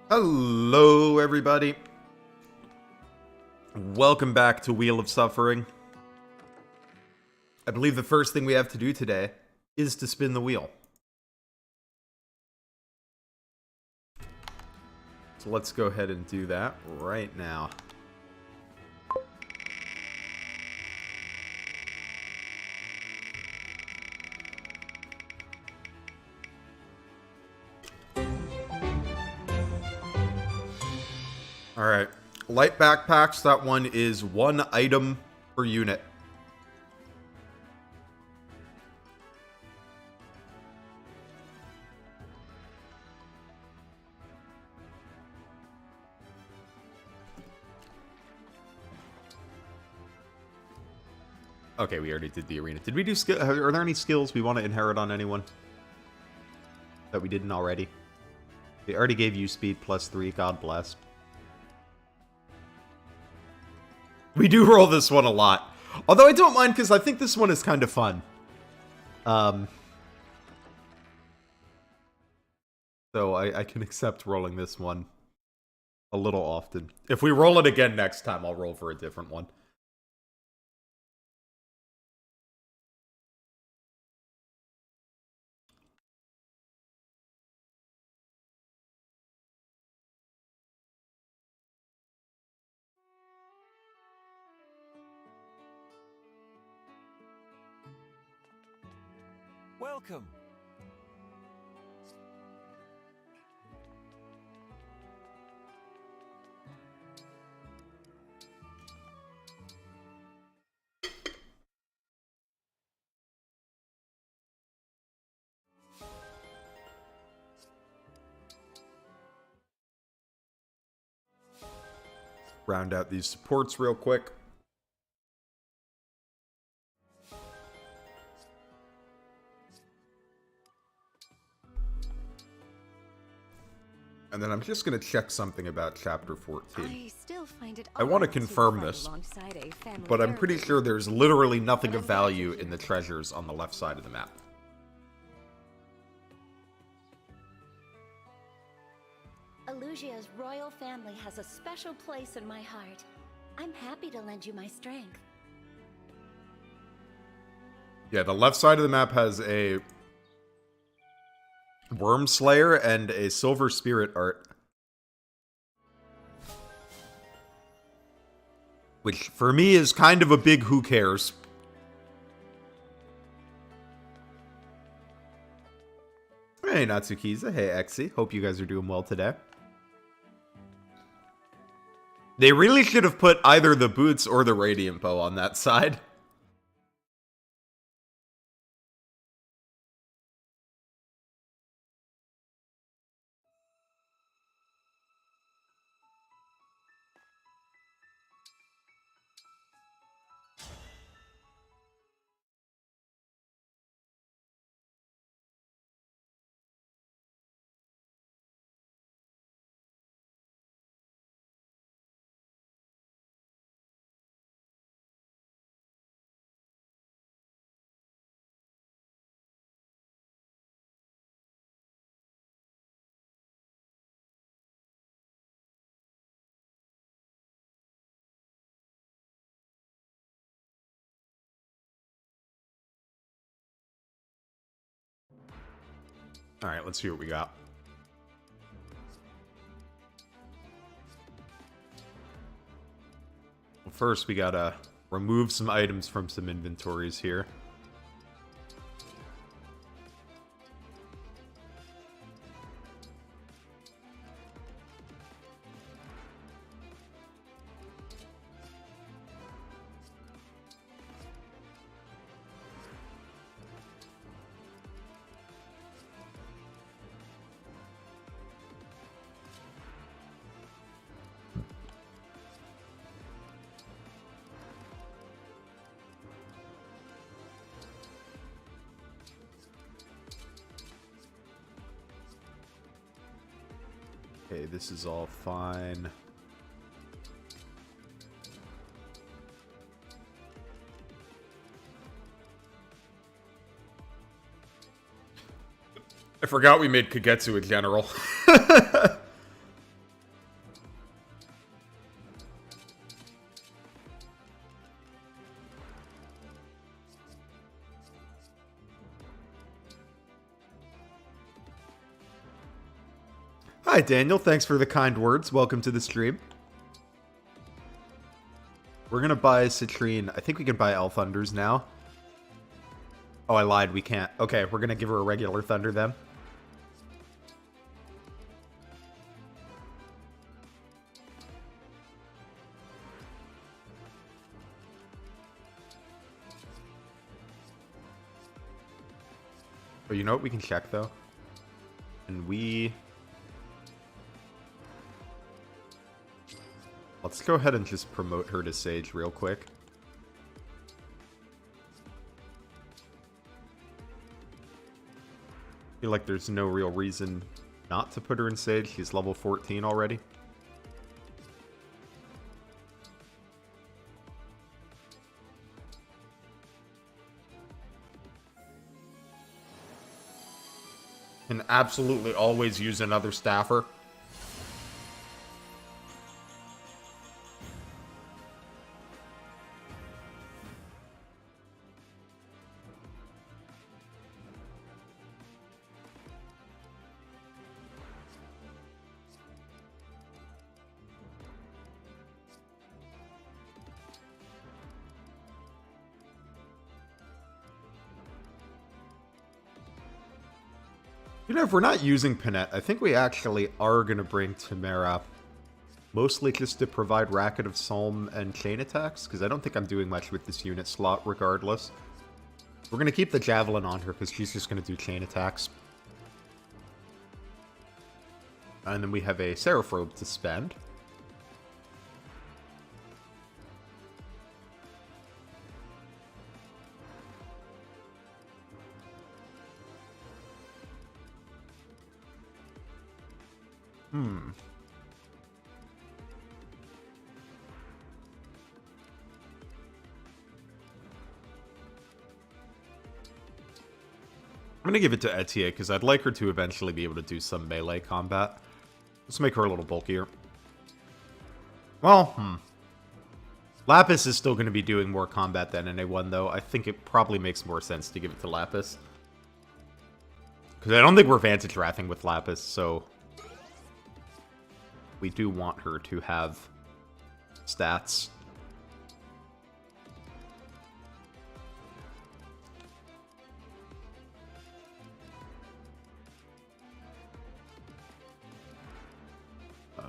Hello, everybody. Welcome back to Wheel of Suffering. I believe the first thing we have to do today is to spin the wheel. So let's go ahead and do that right now. Alright, light backpacks, that one is one item per unit. Okay, we already did the arena. Did we do skill? Are there any skills we want to inherit on anyone that we didn't already? They already gave you speed +3, God bless. We do roll this one a lot. Although I don't mind, because I think this one is kind of fun. So I can accept rolling this one a little often. If we roll it again next time, I'll roll for a different one. Welcome. Round out these supports real quick. And then I'm just going to check something about Chapter 14. I want to confirm this, but I'm pretty sure there's literally nothing of value in the treasures on the left side of the map. Elusia's royal family has a special place in my heart. I'm happy to lend you my strength. Yeah, the left side of the map has a Worm Slayer and a Silver Spirit art. Which, for me, is kind of a big who cares. Hey, Natsukiza. Hey, Exy. Hope you guys are doing well today. They really should have put either the boots or the radiant bow on that side. Alright, let's see what we got. Well, first, we gotta remove some items from some inventories here. Okay, this is all fine. I forgot we made Kagetsu a general. Hi, Daniel. Thanks for the kind words. Welcome to the stream. We're gonna buy Citrine. I think we can buy Elf Thunders now. Oh, I lied. We can't. Okay, we're gonna give her a regular Thunder then. Oh, you know what? We can check, though. And we... Let's go ahead and just promote her to Sage real quick. I feel like there's no real reason not to put her in Sage. She's level 14 already. Can absolutely always use another staffer. You know, if we're not using Panette, I think we actually are going to bring Tamara. Mostly just to provide Racket of Psalm and chain attacks, because I don't think I'm doing much with this unit slot regardless. We're going to keep the Javelin on her, because she's just going to do chain attacks. And then we have a Seraph to spend. I'm going to give it to Etier, because I'd like her to eventually be able to do some melee combat. Let's make her a little bulkier. Well, Lapis is still going to be doing more combat than NA1, though. I think it probably makes more sense to give it to Lapis. Because I don't think we're Vantage Wrathing with Lapis, so... We do want her to have stats.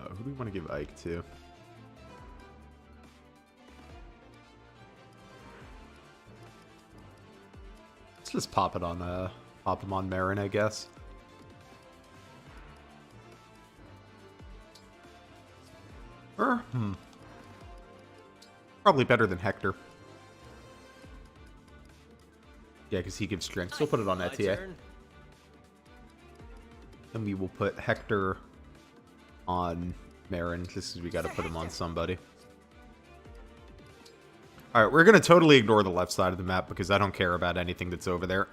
Who do we want to give Ike to? Let's just pop him on Marin, I guess. Or, probably better than Hector. Yeah, because he gives strength. So we'll put it on Etier. Then we will put Hector on Marin, just because we got to put him on somebody. Alright, we're going to totally ignore the left side of the map, because I don't care about anything that's over there.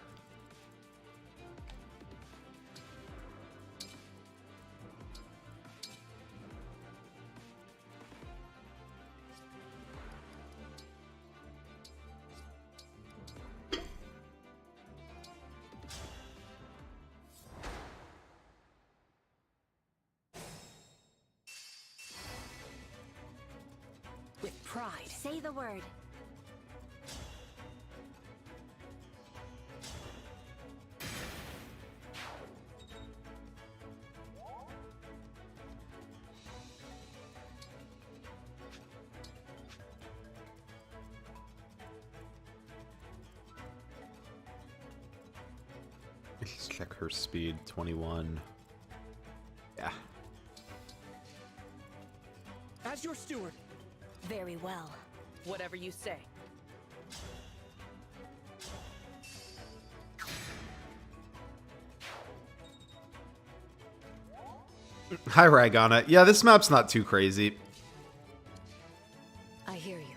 Pride. Say the word. Let's check her speed. 21. Yeah. As your steward. Very well. Whatever you say. Hi, Ragana. Yeah, this map's not too crazy. I hear you.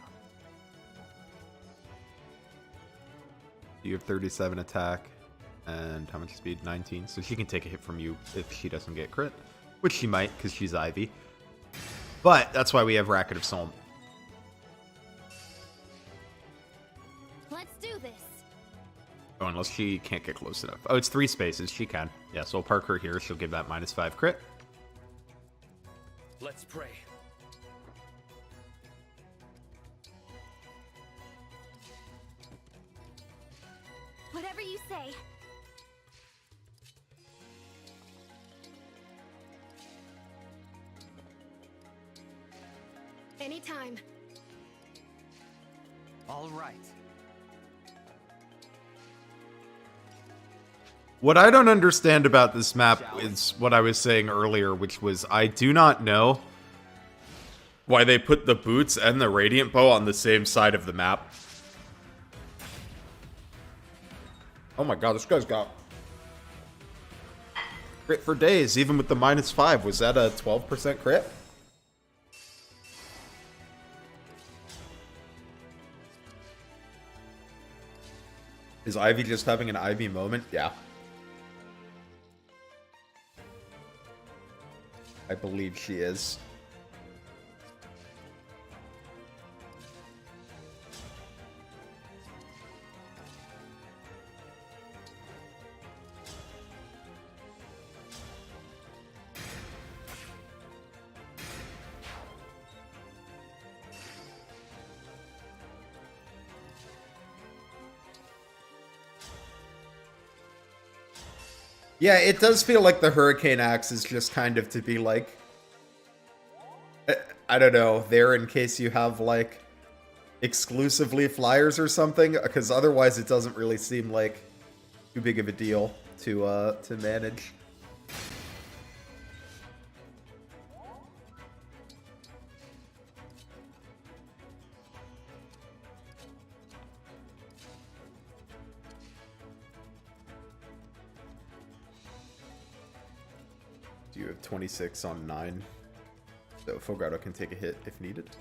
You have 37 attack and how much speed? 19. So she can take a hit from you if she doesn't get crit, which she might because she's Ivy. But that's why we have Racket of Psalm. Let's do this. Oh, unless she can't get close enough. Oh, it's 3 spaces. She can. Yeah, so we'll park her here. She'll give that -5 crit. Let's pray. Whatever you say. Anytime. All right. What I don't understand about this map is what I was saying earlier, which was I do not know why they put the boots and the radiant bow on the same side of the map. Oh my god, this guy's got crit for days, even with the -5. Was that a 12% crit? Is Ivy just having an Ivy moment? Yeah. I believe she is. Yeah, it does feel like the Hurricane Axe is just kind of to be like, I don't know, there in case you have like exclusively flyers or something, because otherwise it doesn't really seem like too big of a deal to manage. You have 26 on 9, so Fogado can take a hit if needed.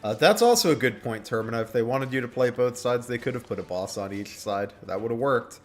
That's also a good point, Termina. If they wanted you to play both sides, they could have put a boss on each side. That would have worked.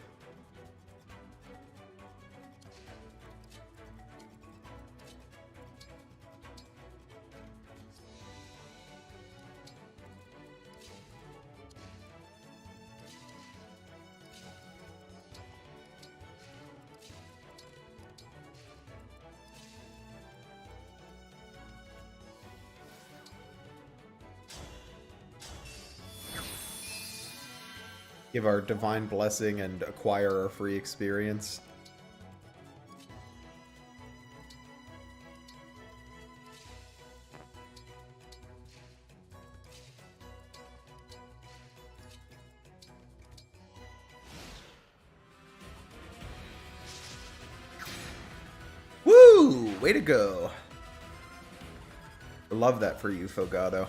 Give our Divine Blessing and acquire our free experience. Woo! Way to go. I love that for you, Fogado.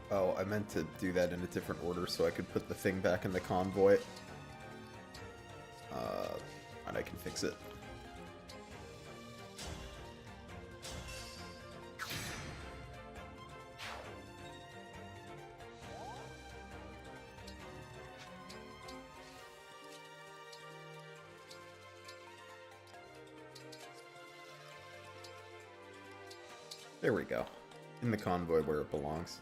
Oh, I meant to do that in a different order so I could put the thing back in the convoy. And I can fix it. There we go. In the convoy where it belongs.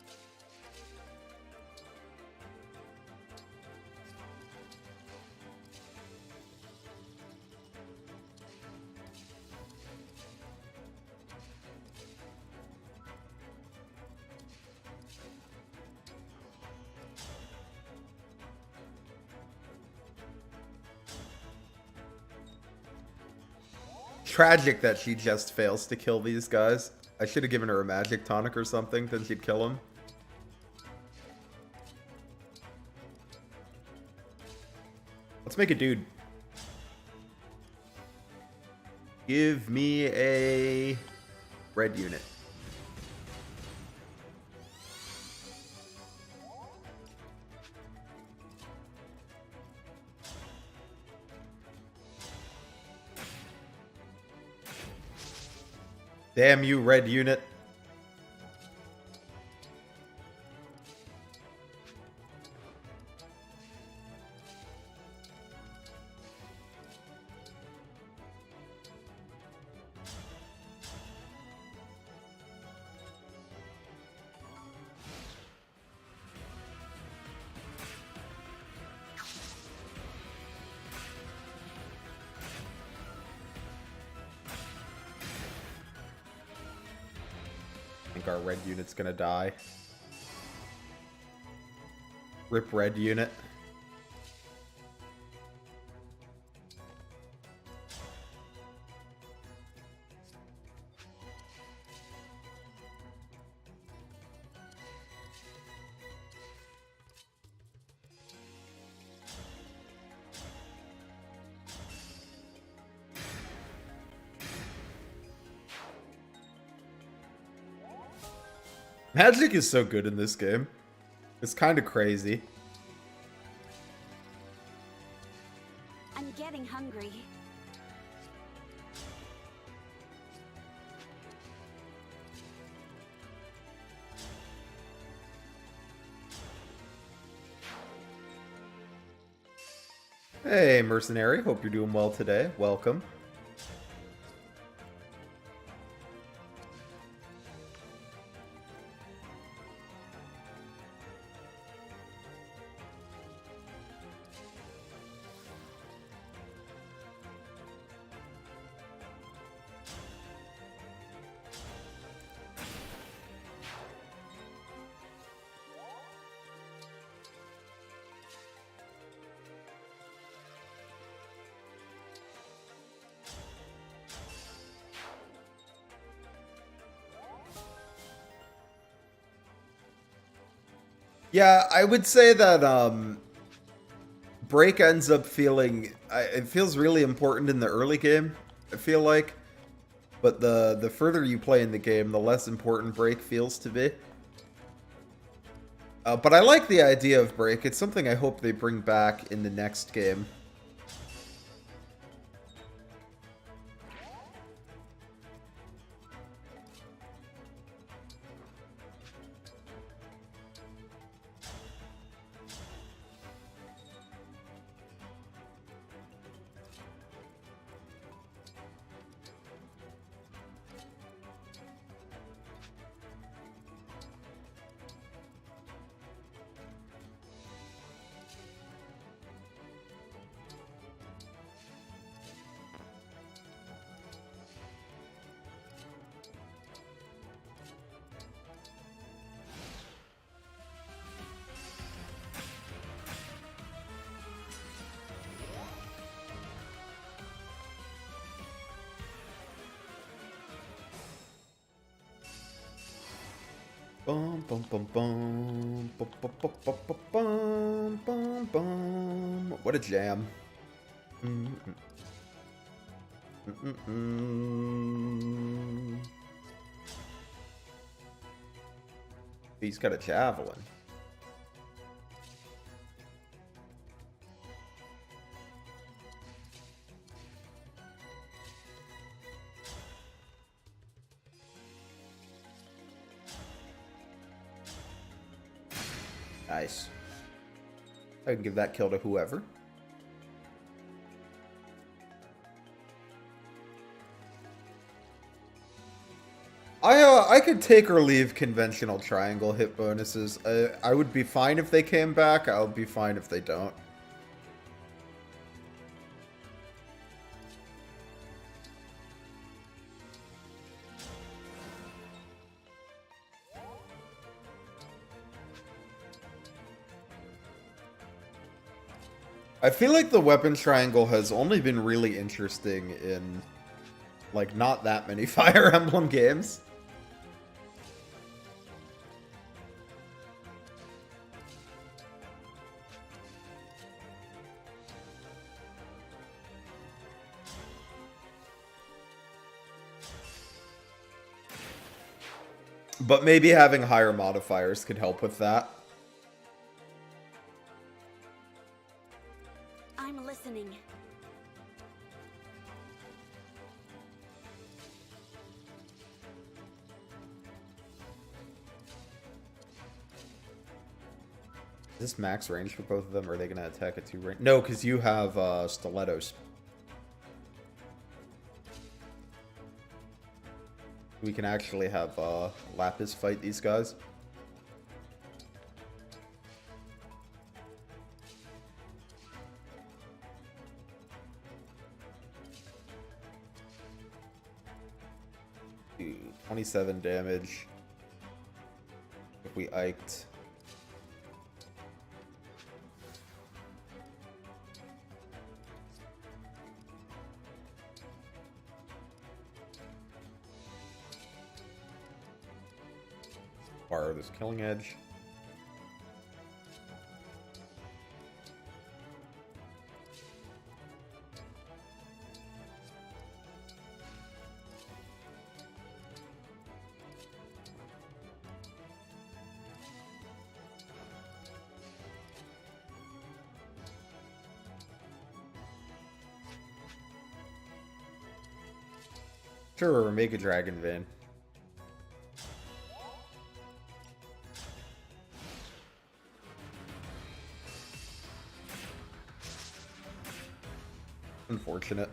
Tragic that she just fails to kill these guys. I should have given her a magic tonic or something, then she'd kill him. Let's make a dude. Give me a red unit. Damn you, red unit. I think our red unit's gonna die. Rip red unit. Magic is so good in this game. It's kind of crazy. I'm getting hungry. Hey, mercenary. Hope you're doing well today. Welcome. Yeah, I would say that break ends up feeling it feels really important in the early game, I feel like. But the further you play in the game, the less important break feels to be. But I like the idea of break. It's something I hope they bring back in the next game. Bum bum bum bum bum bum bum bum bum bum bum. What a jam! He's got a javelin. Nice. I can give that kill to whoever. I could take or leave conventional triangle hit bonuses. I would be fine if they came back. I'll be fine if they don't. I feel like the weapon triangle has only been really interesting in, like, not that many Fire Emblem games. But maybe having higher modifiers could help with that. I'm listening. Is this max range for both of them, or are they going to attack at 2 range? No, because you have stilettos. We can actually have Lapis fight these guys. Ooh, 27 damage. If we iked. Fire this killing edge. Sure, make a dragon vein. Unfortunate.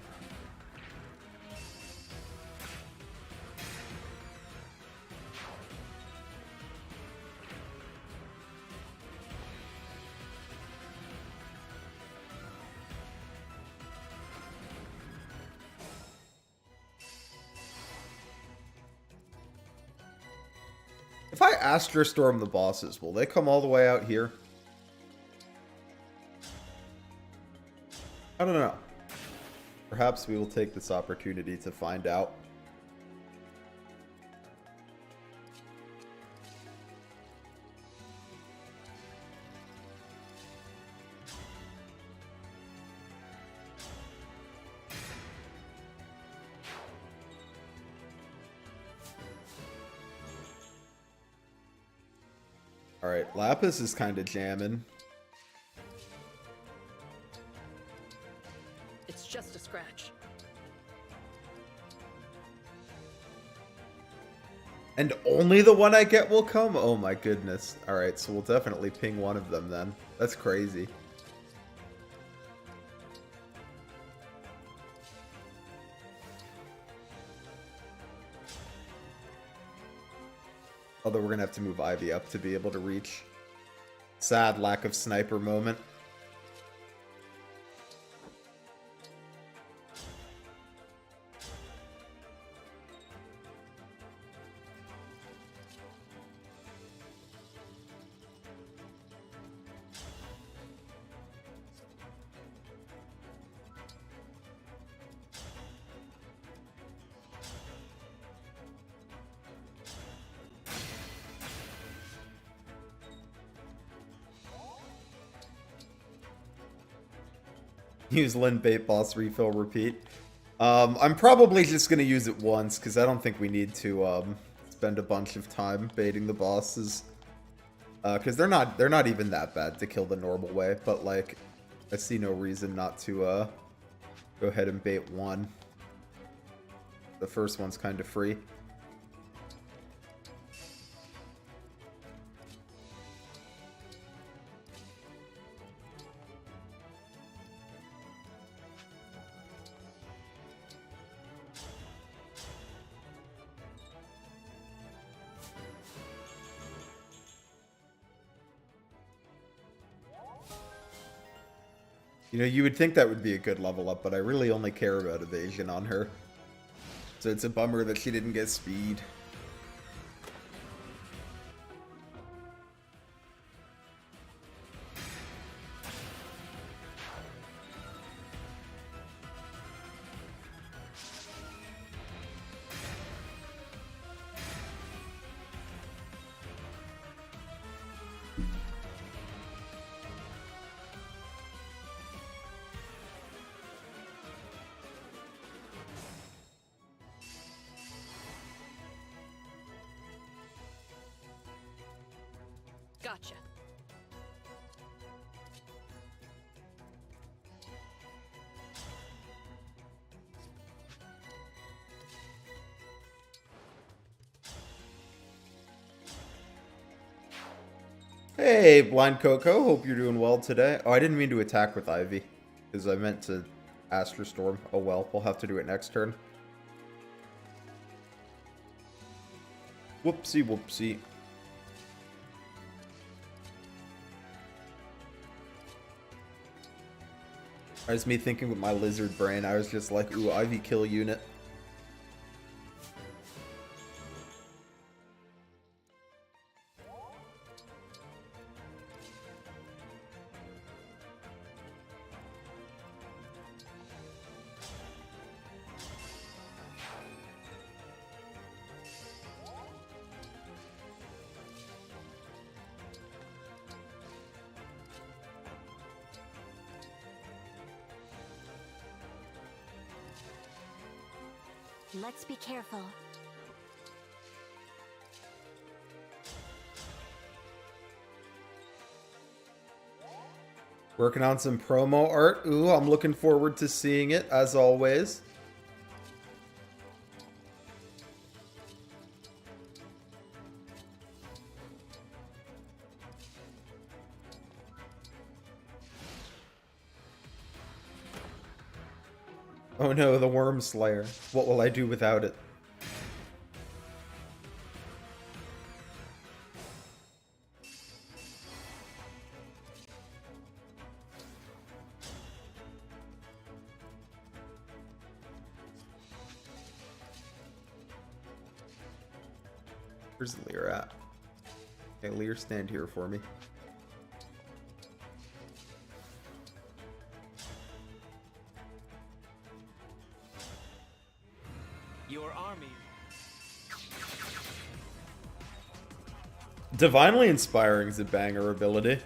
If I Astra Storm the bosses, will they come all the way out here? I don't know. Perhaps we will take this opportunity to find out. Alright, Lapis is kind of jamming. It's just a scratch. And only the one I get will come? Oh my goodness. Alright, so we'll definitely ping one of them then. That's crazy. Although we're gonna have to move Ivy up to be able to reach. Sad lack of sniper moment. Use Lin bait boss refill repeat. I'm probably just gonna use it once because I don't think we need to spend a bunch of time baiting the bosses. Because they're not even that bad to kill the normal way, but like I see no reason not to go ahead and bait one. The first one's kind of free. You know, you would think that would be a good level up, but I really only care about evasion on her. So it's a bummer that she didn't get speed. Gotcha. Hey, Blind Coco. Hope you're doing well today. Oh, I didn't mean to attack with Ivy. Because I meant to Astral Storm. Oh well, we'll have to do it next turn. Whoopsie, whoopsie. That was me thinking with my lizard brain. I was just like, ooh, Ivy kill unit. Let's be careful. Working on some promo art. Ooh, I'm looking forward to seeing it, as always. Oh no, the Worm Slayer. What will I do without it? Where's Lear at? Okay, Lear, stand here for me. Your army. Divinely Inspiring is a banger ability.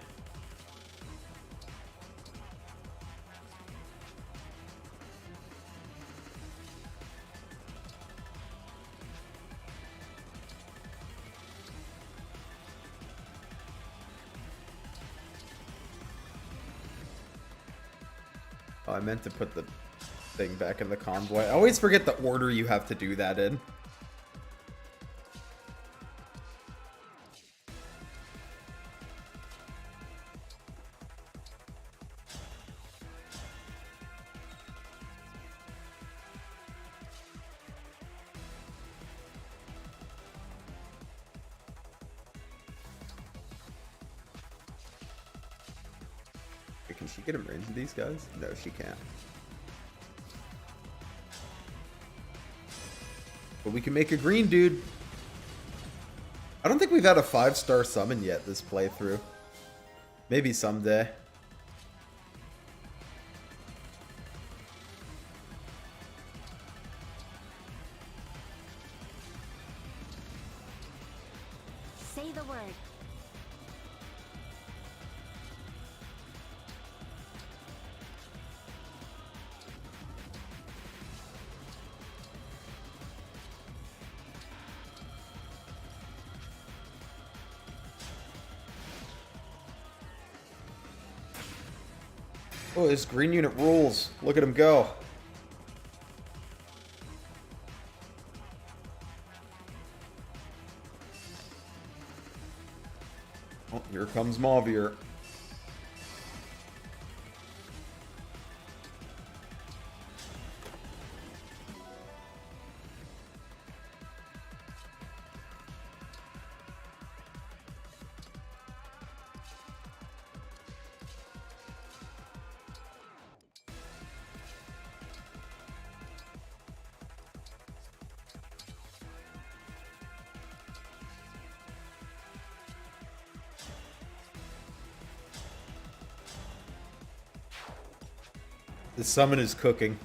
Oh, I meant to put the thing back in the convoy. I always forget the order you have to do that in. Wait, can she get him range of these guys? No, she can't. But we can make a green dude. I don't think we've had a 5-star summon yet this playthrough. Maybe someday. Say the word. Oh, this green unit rules. Look at him go. Oh, here comes Mavier. The summon is cooking.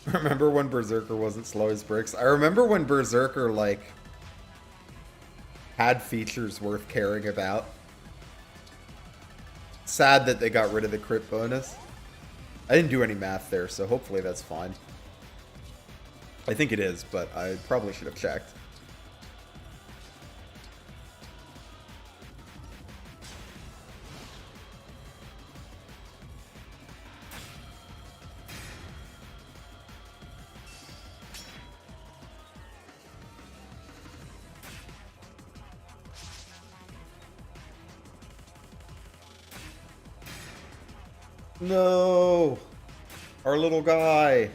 Remember when Berserker wasn't slow as bricks? I remember when Berserker, like, had features worth caring about. sad that they got rid of the crit bonus. I didn't do any math there, so hopefully that's fine. I think it is, but I probably should have checked. No! Our little guy!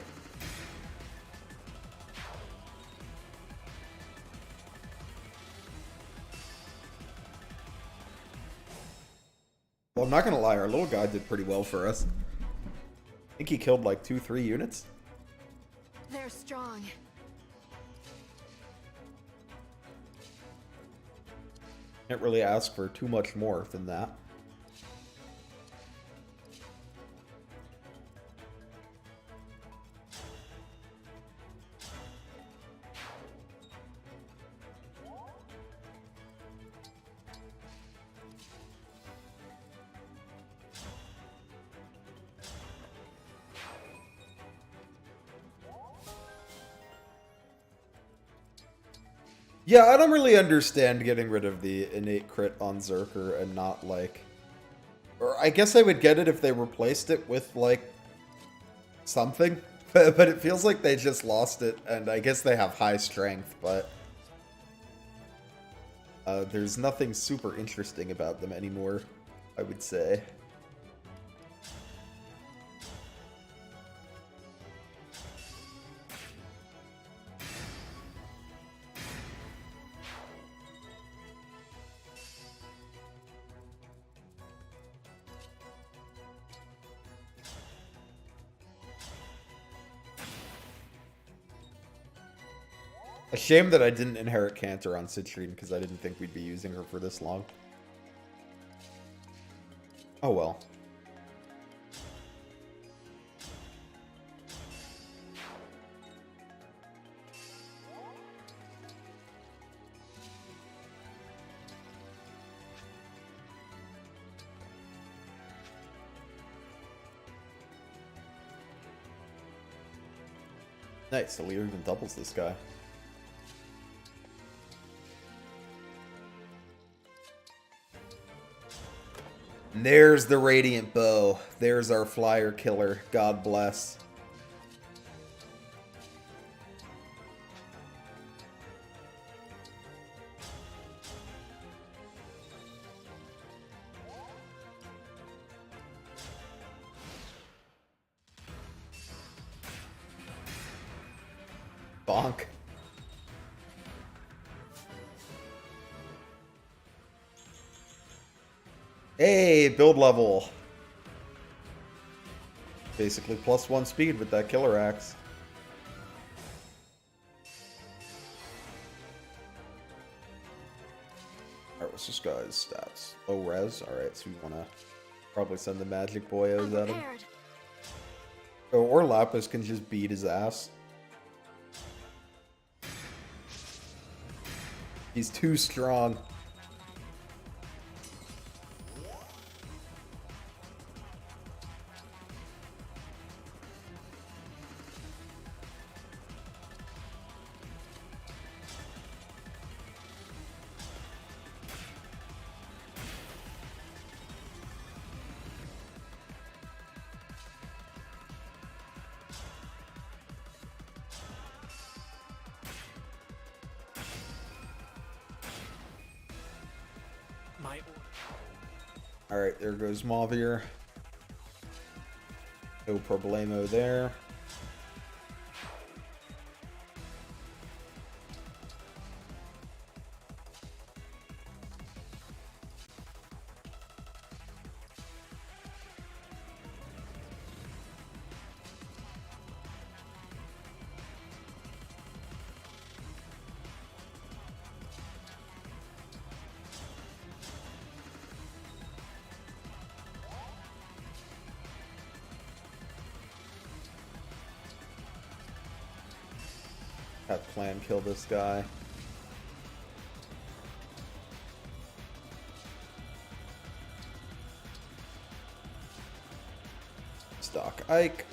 Well, I'm not gonna lie, our little guy did pretty well for us. I think he killed like 2-3 units. They're strong. Can't really ask for too much more than that. Yeah, I don't really understand getting rid of the innate crit on Zerker and not, like... Or I guess I would get it if they replaced it with, like, something. But it feels like they just lost it, and I guess they have high strength, but... there's nothing super interesting about them anymore, I would say. A shame that I didn't inherit Cantor on Citrine, because I didn't think we'd be using her for this long. Oh well. Nice, the leader even doubles this guy. And there's the Radiant Bow. There's our flyer killer. God bless. Bonk. Hey, build level. Basically +1 speed with that killer axe. Alright, what's this guy's stats? Low res. Alright, so we wanna probably send the magic boyos at him. Oh, or Lapis can just beat his ass. He's too strong. Alright, there goes Mauvir. No problemo there. Have plan kill this guy. Doc Ike.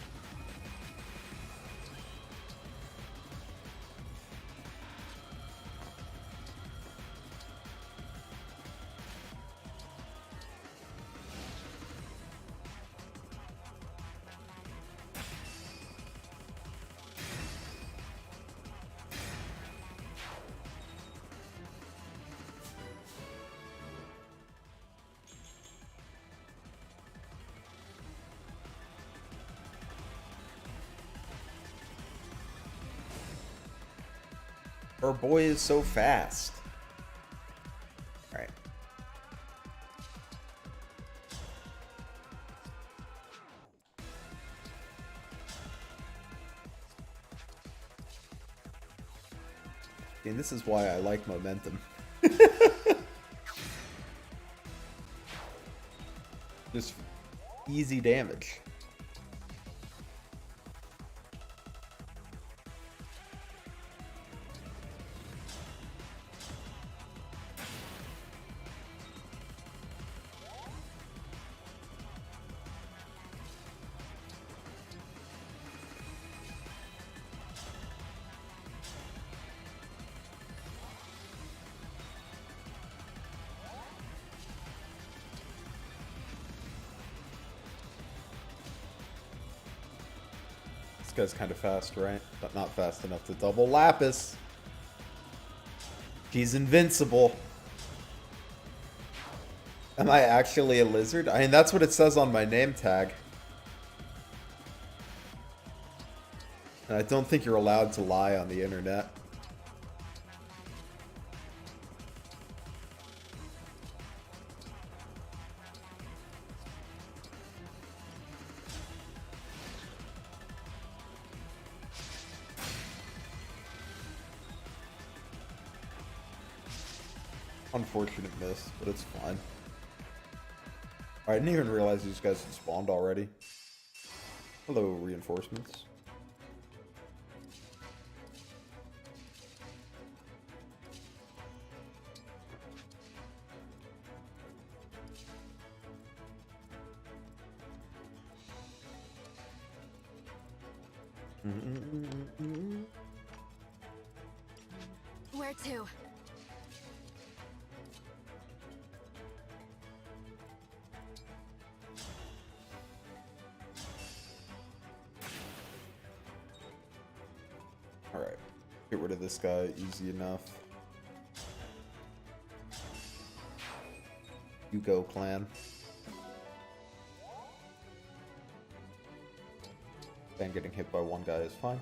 Our boy is so fast. Alright. And this is why I like momentum. Just easy damage. This guy's kind of fast, right? But not fast enough to double Lapis. He's invincible. Am I actually a lizard? I mean, that's what it says on my name tag. And I don't think you're allowed to lie on the internet. Unfortunate miss, but it's fine. I didn't even realize these guys had spawned already. Hello, reinforcements. Where to? Alright. Get rid of this guy, easy enough. You go, clan. And getting hit by one guy is fine.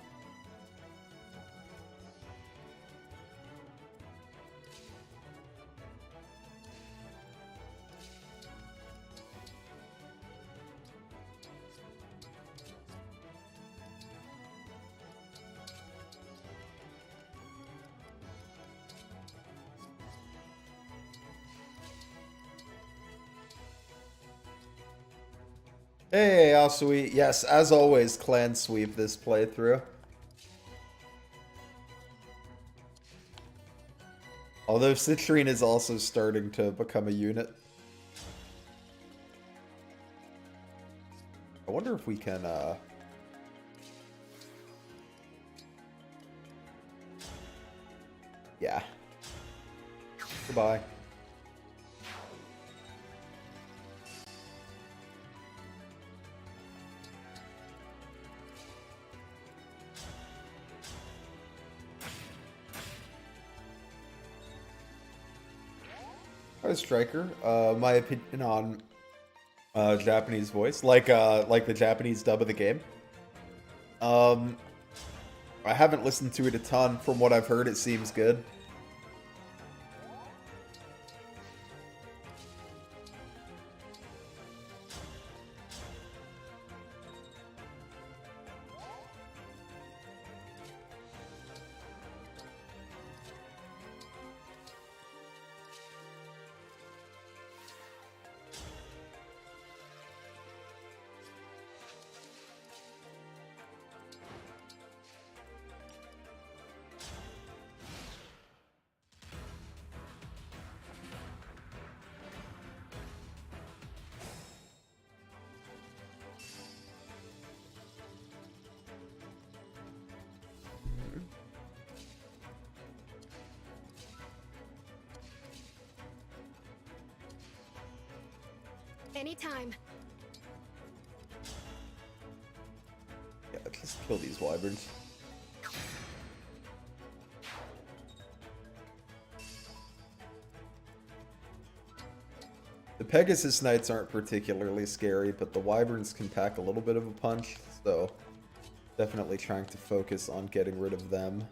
Hey, how sweet. Yes, as always, clan sweep this playthrough. Although Citrine is also starting to become a unit. I wonder if we can, yeah. Goodbye. Hi, Striker. My opinion on Japanese voice, like the Japanese dub of the game. I haven't listened to it a ton. From what I've heard, it seems good. Anytime. Yeah, just kill these wyverns. The Pegasus Knights aren't particularly scary, but the wyverns can pack a little bit of a punch, so definitely trying to focus on getting rid of them.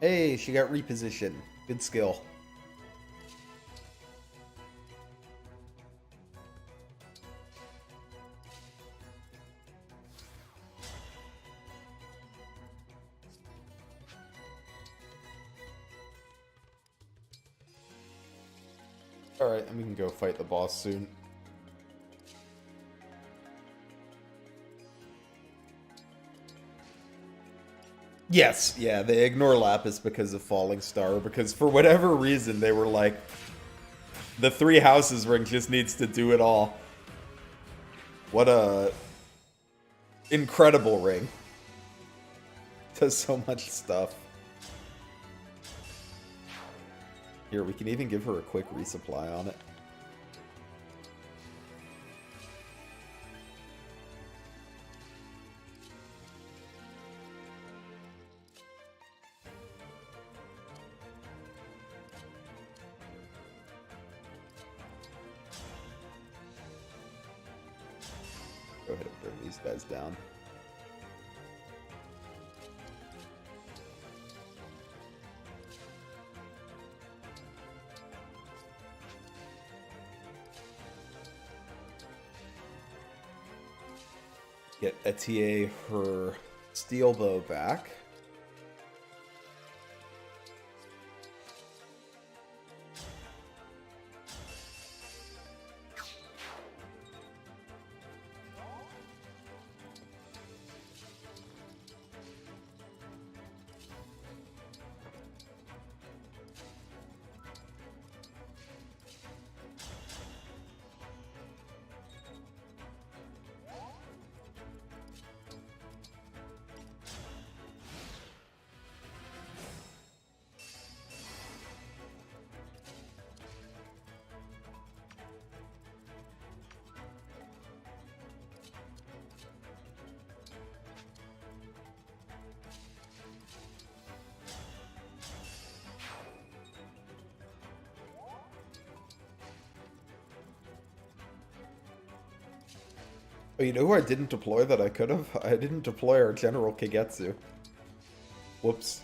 Hey, she got repositioned. Good skill. Alright, and we can go fight the boss soon. Yes, yeah, they ignore Lapis because of Falling Star, because for whatever reason they were like, the Three Houses ring just needs to do it all. What a incredible ring. Does so much stuff. Here, we can even give her a quick resupply on it. Go ahead and bring these guys down. Get Etier her steel bow back. Oh, you know who I didn't deploy that I could have? I didn't deploy our General Kagetsu. Whoops.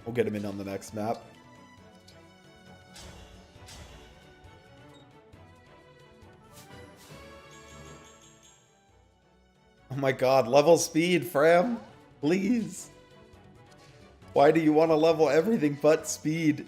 We'll get him in on the next map. Oh my god, level speed, Fram! Please! Why do you want to level everything but speed?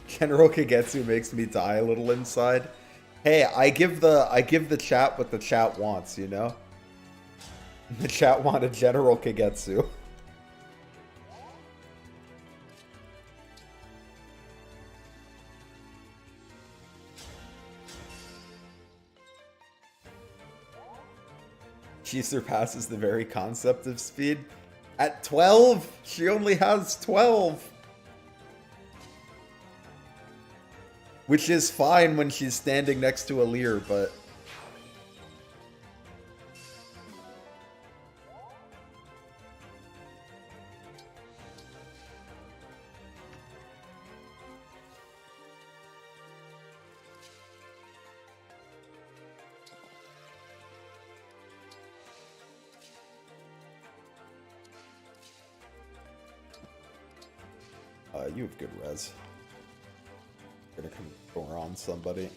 General Kagetsu makes me die a little inside. Hey, I give the chat what the chat wants, you know? The chat wanted General Kagetsu. She surpasses the very concept of speed. At 12? She only has 12! Which is fine when she's standing next to a Lear, but... you have good res. Gonna come over on somebody.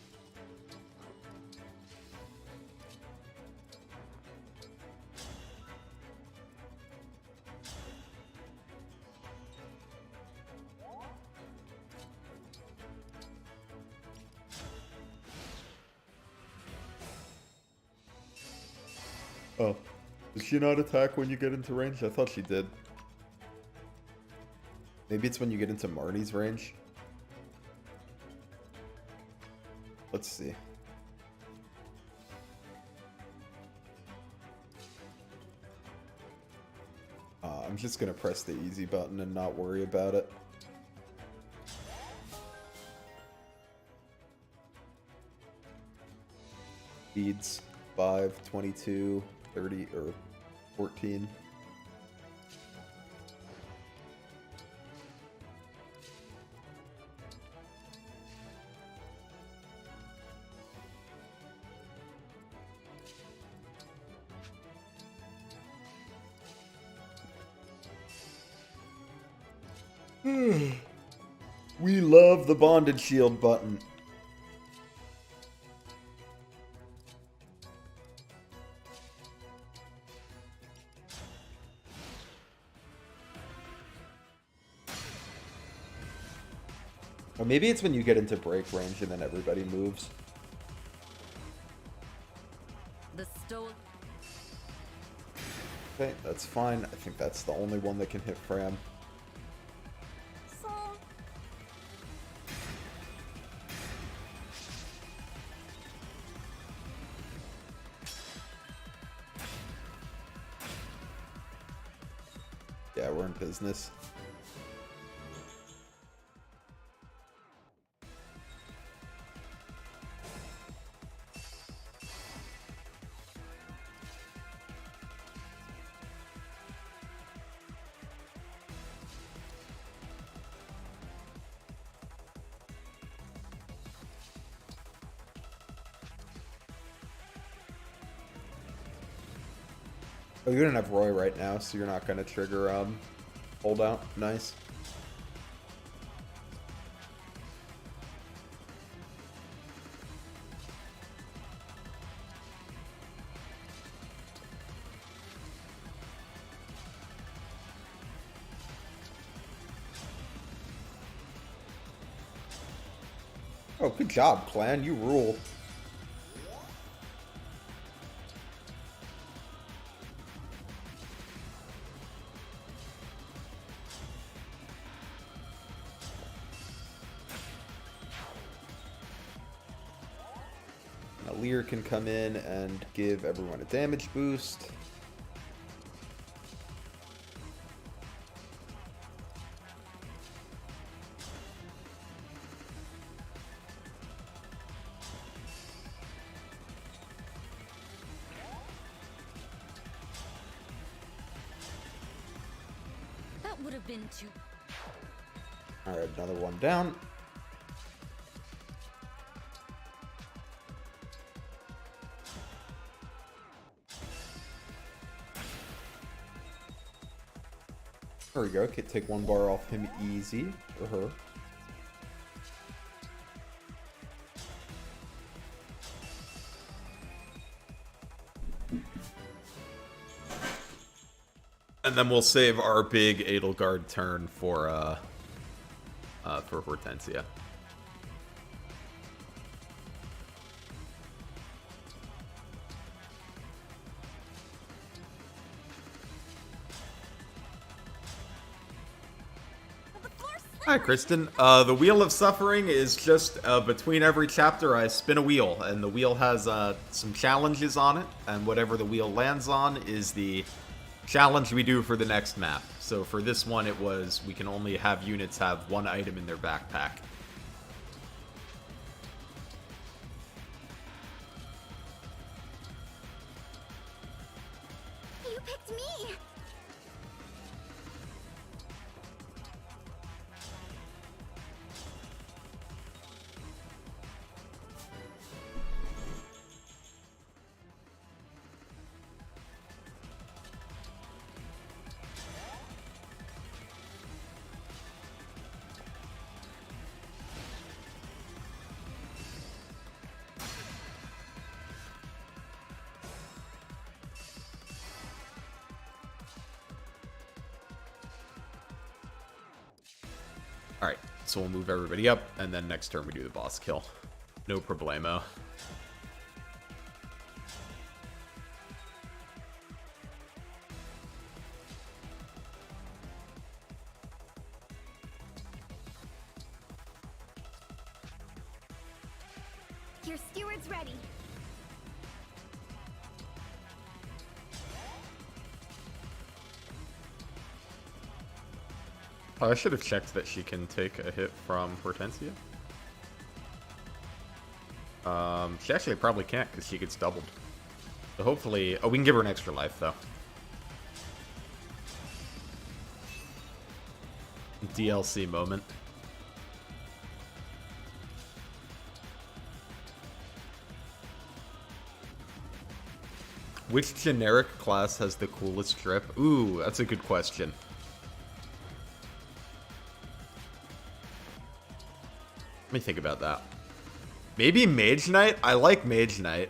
Oh, does she not attack when you get into range? I thought she did. Maybe it's when you get into Marnie's range. Let's see. I'm just gonna press the easy button and not worry about it. Speeds 5, 22, 30, or 14. We love the bonded shield button. Or maybe it's when you get into break range and then everybody moves. The stone. Okay, that's fine. I think that's the only one that can hit Fram. Yeah, we're in business. Oh, you don't have Roy right now, so you're not going to trigger hold out. Nice. Oh, good job, clan. You rule. Lear can come in and give everyone a damage boost. That would have been too. Alright, another one down. There we go. Okay, take one bar off him easy. Or her. And then we'll save our big Edelgard turn for Hortensia. Hi, Kristen. The Wheel of Suffering is just between every chapter I spin a wheel, and the wheel has some challenges on it, and whatever the wheel lands on is the challenge we do for the next map. So for this one, it was we can only have units have one item in their backpack. picked me! Alright, so we'll move everybody up, and then next turn we do the boss kill. No problemo. Your steward's ready. Oh, I should have checked that she can take a hit from Hortensia. She actually probably can't because she gets doubled. So hopefully... Oh, we can give her an extra life, though. DLC moment. Which generic class has the coolest drip? Ooh, that's a good question. Let me think about that. Maybe Mage Knight? I like Mage Knight.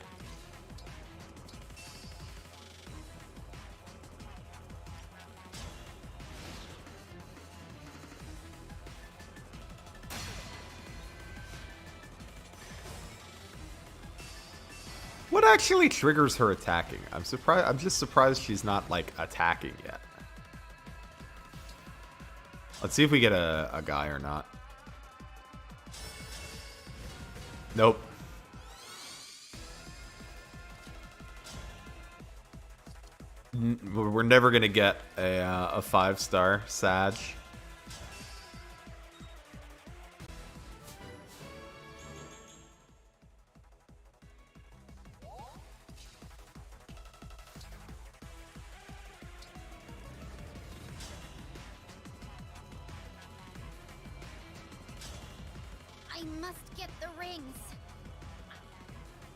What actually triggers her attacking? I'm surprised. I'm just surprised she's not like attacking yet. Let's see if we get a guy or not. Nope. We're never gonna get a 5-star Sag. I must get the rings.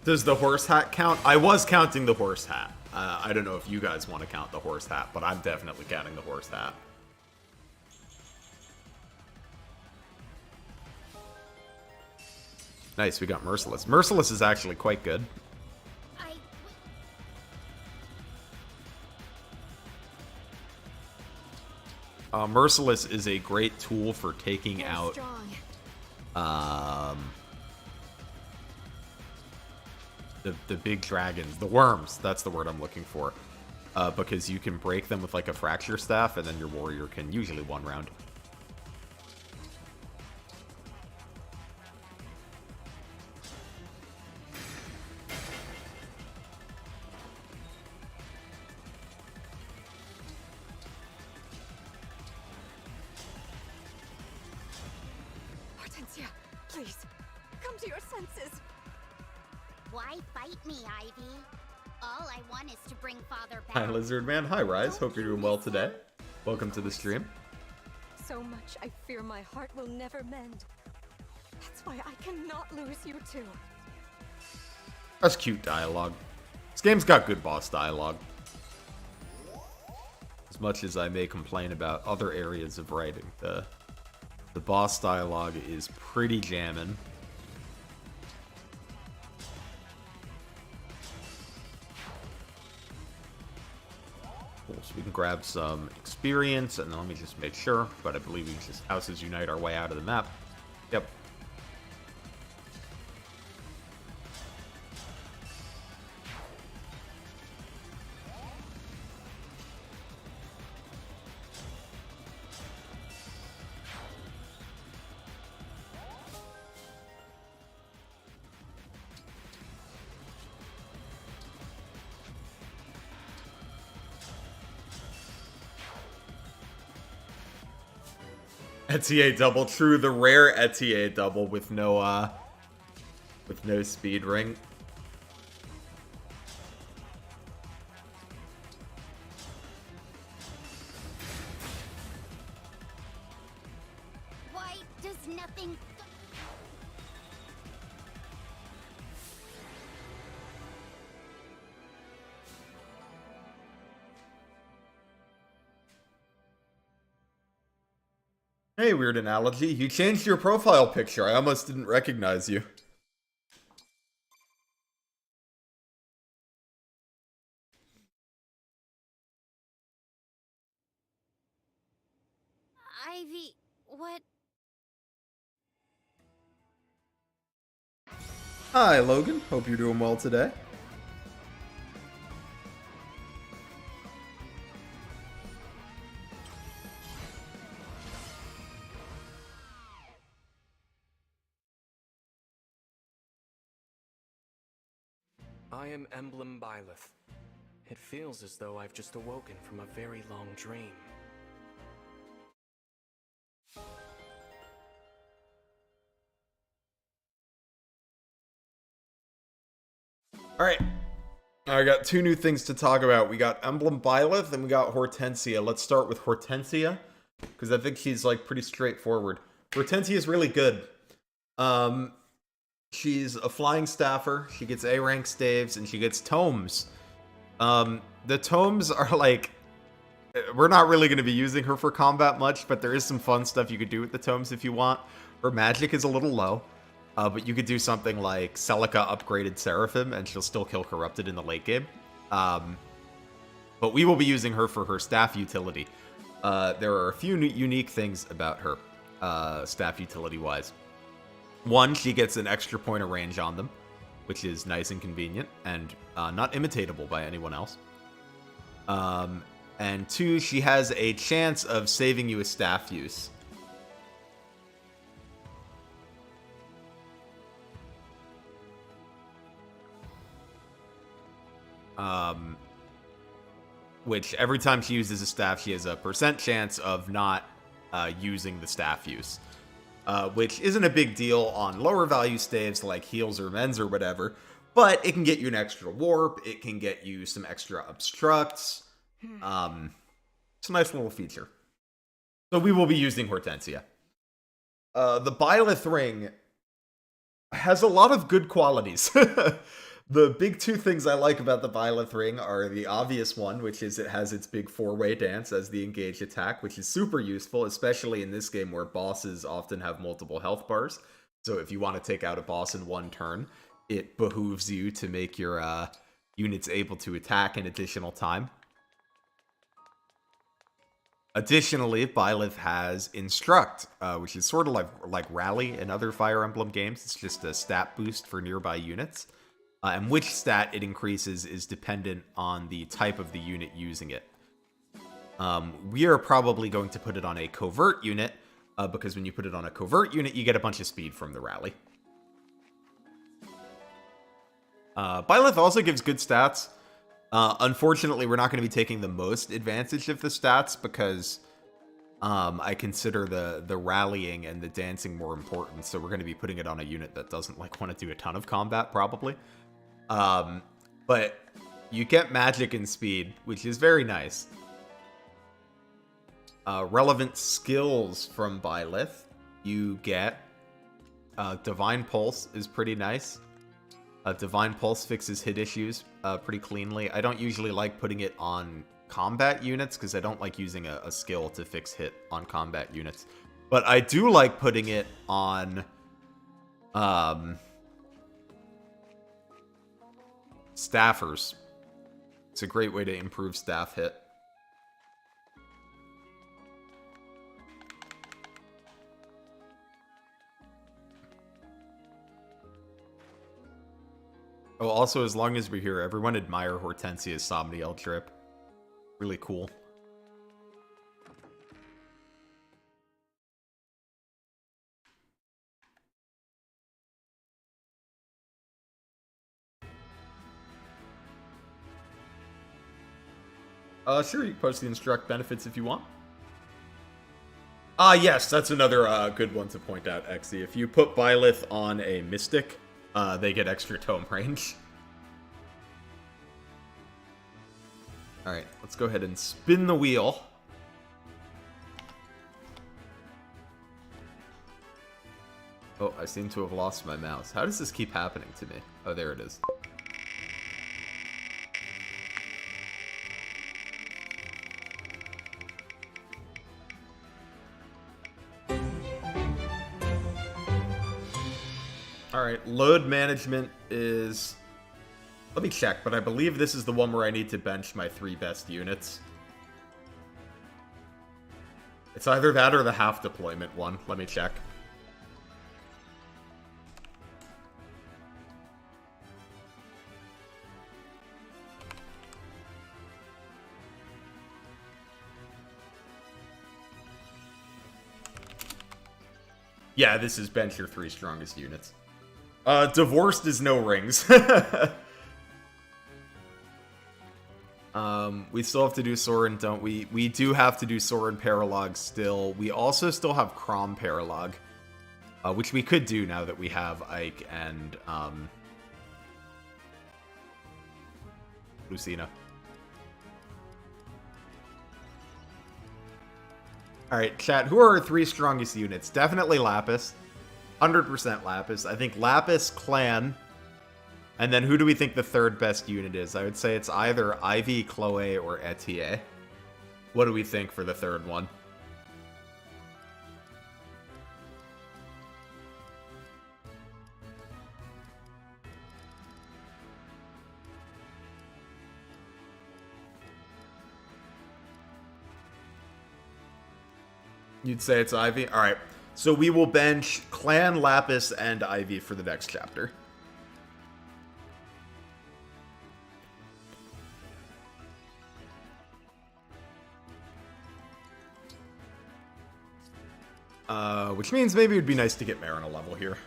Does the horse hat count? I was counting the horse hat. I don't know if you guys want to count the horse hat, but I'm definitely counting the horse hat. Nice, we got Merciless. Merciless is actually quite good. Merciless is a great tool for taking out... The big dragons, the worms, that's the word I'm looking for. Because you can break them with like a fracture staff, and then your warrior can usually one round. Hortensia, please, come to your senses. Why fight me, Ivy? All I want is to bring Father back. Hi, Lizard Man. Hi, Rise. Hope you're doing well today. Welcome to the stream. So much I fear my heart will never mend. That's why I cannot lose you two. That's cute dialogue. This game's got good boss dialogue. As much as I may complain about other areas of writing, the boss dialogue is pretty jammin'. Cool, so we can grab some experience, and then let me just make sure, but I believe we can just Houses Unite our way out of the map. Yep. Etier double, true, the rare Etier double with no speed ring. Hey, Weird Analogy. You changed your profile picture. I almost didn't recognize you. Ivy, what? Hi, Logan. Hope you're doing well today. I am Emblem Byleth. It feels as though I've just awoken from a very long dream. Alright. I got two new things to talk about. We got Emblem Byleth and we got Hortensia. Let's start with Hortensia, because I think she's like pretty straightforward. Hortensia is really good. She's a flying staffer. She gets A rank staves and she gets tomes. The tomes are like, we're not really going to be using her for combat much, but there is some fun stuff you could do with the tomes if you want. Her magic is a little low. But you could do something like Celica upgraded Seraphim, and she'll still kill Corrupted in the late game. But we will be using her for her staff utility. There are a few unique things about her, staff utility-wise. One, she gets an extra point of range on them, which is nice and convenient, and not imitatable by anyone else. And two, she has a chance of saving you a staff use. Which every time she uses a staff, she has a % chance of not using the staff use. Which isn't a big deal on lower value staves like heals or mends or whatever, but it can get you an extra warp, it can get you some extra obstructs. It's a nice little feature. So we will be using Hortensia. The Byleth ring has a lot of good qualities. The big two things I like about the Byleth ring are the obvious one, which is it has its big four-way dance as the engage attack, which is super useful, especially in this game where bosses often have multiple health bars. So if you want to take out a boss in one turn, it behooves you to make your units able to attack an additional time. Additionally, Byleth has Instruct, which is sort of like Rally in other Fire Emblem games. It's just a stat boost for nearby units. And which stat it increases is dependent on the type of the unit using it. We are probably going to put it on a covert unit, because when you put it on a covert unit, you get a bunch of speed from the rally. Byleth also gives good stats. Unfortunately, we're not going to be taking the most advantage of the stats, because I consider the rallying and the dancing more important, so we're going to be putting it on a unit that doesn't like want to do a ton of combat, probably. But you get magic and speed, which is very nice. Relevant skills from Byleth. You get Divine Pulse is pretty nice. Divine Pulse fixes hit issues pretty cleanly. I don't usually like putting it on combat units because I don't like using a skill to fix hit on combat units. But I do like putting it on staffers. It's a great way to improve staff hit. Oh, also, as long as we're here, everyone admire Hortensia's Somniel trip. Really cool. Sure, you can post the Instruct benefits if you want. Yes, that's another good one to point out, Exy. If you put Byleth on a Mystic, they get extra tome range. Alright, let's go ahead and spin the wheel. Oh, I seem to have lost my mouse. How does this keep happening to me? Oh, there it is. Alright, load management is... Let me check, but I believe this is the one where I need to bench my 3 best units. It's either that or the half deployment one. Let me check. Yeah, this is bench your 3 strongest units. Divorced is no rings. We still have to do Soren, don't we? We do have to do Soren Paralog still. We also still have Crom Paralog, which we could do now that we have Ike and, Lucina. Alright, chat, who are our 3 strongest units? Definitely Lapis. 100% Lapis. I think Lapis, Clan, and then who do we think the 3rd best unit is? I would say it's either Ivy, Chloe, or Etier. What do we think for the 3rd one? You'd say it's Ivy? Alright. So we will bench Clan, Lapis, and Ivy for the next chapter. Which means maybe it would be nice to get Marin a level here.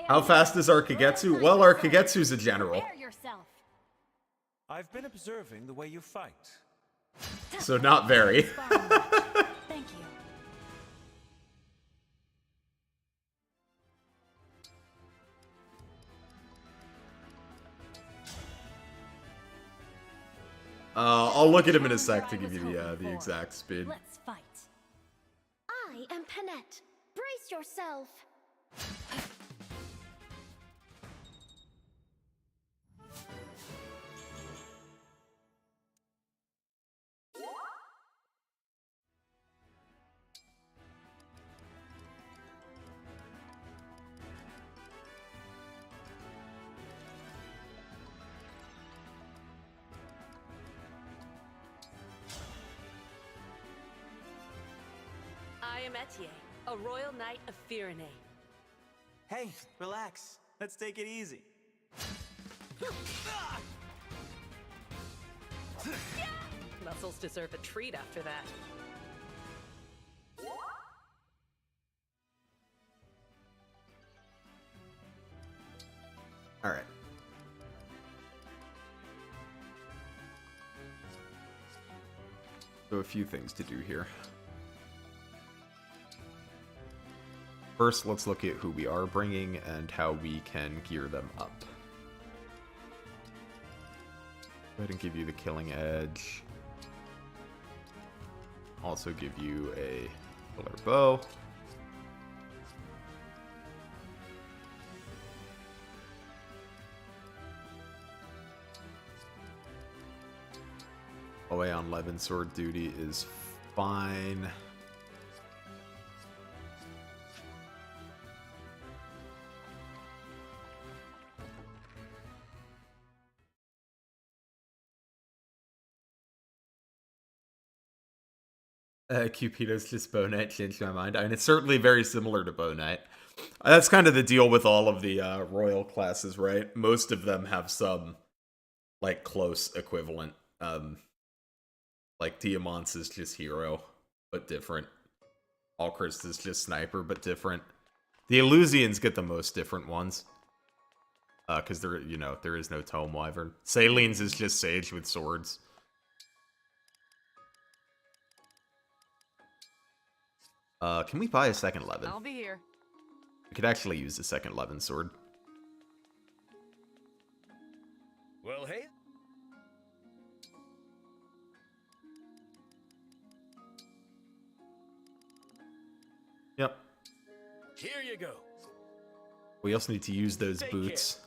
How fast is our Kagetsu? Well, our Kagetsu's a general. I've been observing the way you fight. So not very. Thank you. I'll look at him in a sec to give you the exact speed. Let's fight. I am Panette. Brace yourself. I am Etier, a royal knight of Firene. Hey, relax. Let's take it easy. Muscles deserve a treat after that. Alright. So a few things to do here. First, let's look at who we are bringing and how we can gear them up. Go ahead and give you the Killing Edge. Also give you a killer bow. Away on Levin sword duty is fine. Cupido's just Bow Knight changed my mind. I mean, it's certainly very similar to Bow Knight. That's kind of the deal with all of the royal classes, right? Most of them have some, like, close equivalent. Like, Diamant's is just hero, but different. Alchrist is just sniper, but different. The Illusians get the most different ones. Because there, you know, there is no Tome Wyvern. Salines is just Sage with swords. Can we buy a second Levin? I'll be here. We could actually use the second Levin sword. Well, hey. Yep. Here you go. We also need to use those boots.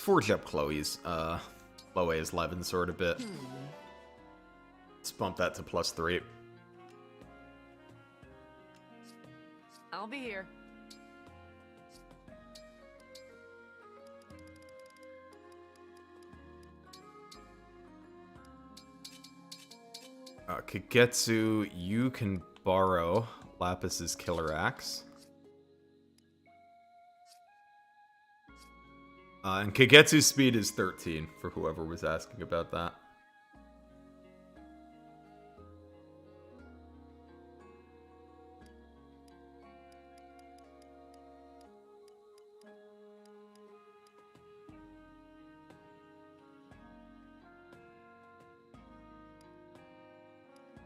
forge up Chloe's Levin's sword a bit. Let's bump that to +3. I'll be here. Kagetsu, you can borrow Lapis's Killer Axe. And Kagetsu's speed is 13, for whoever was asking about that.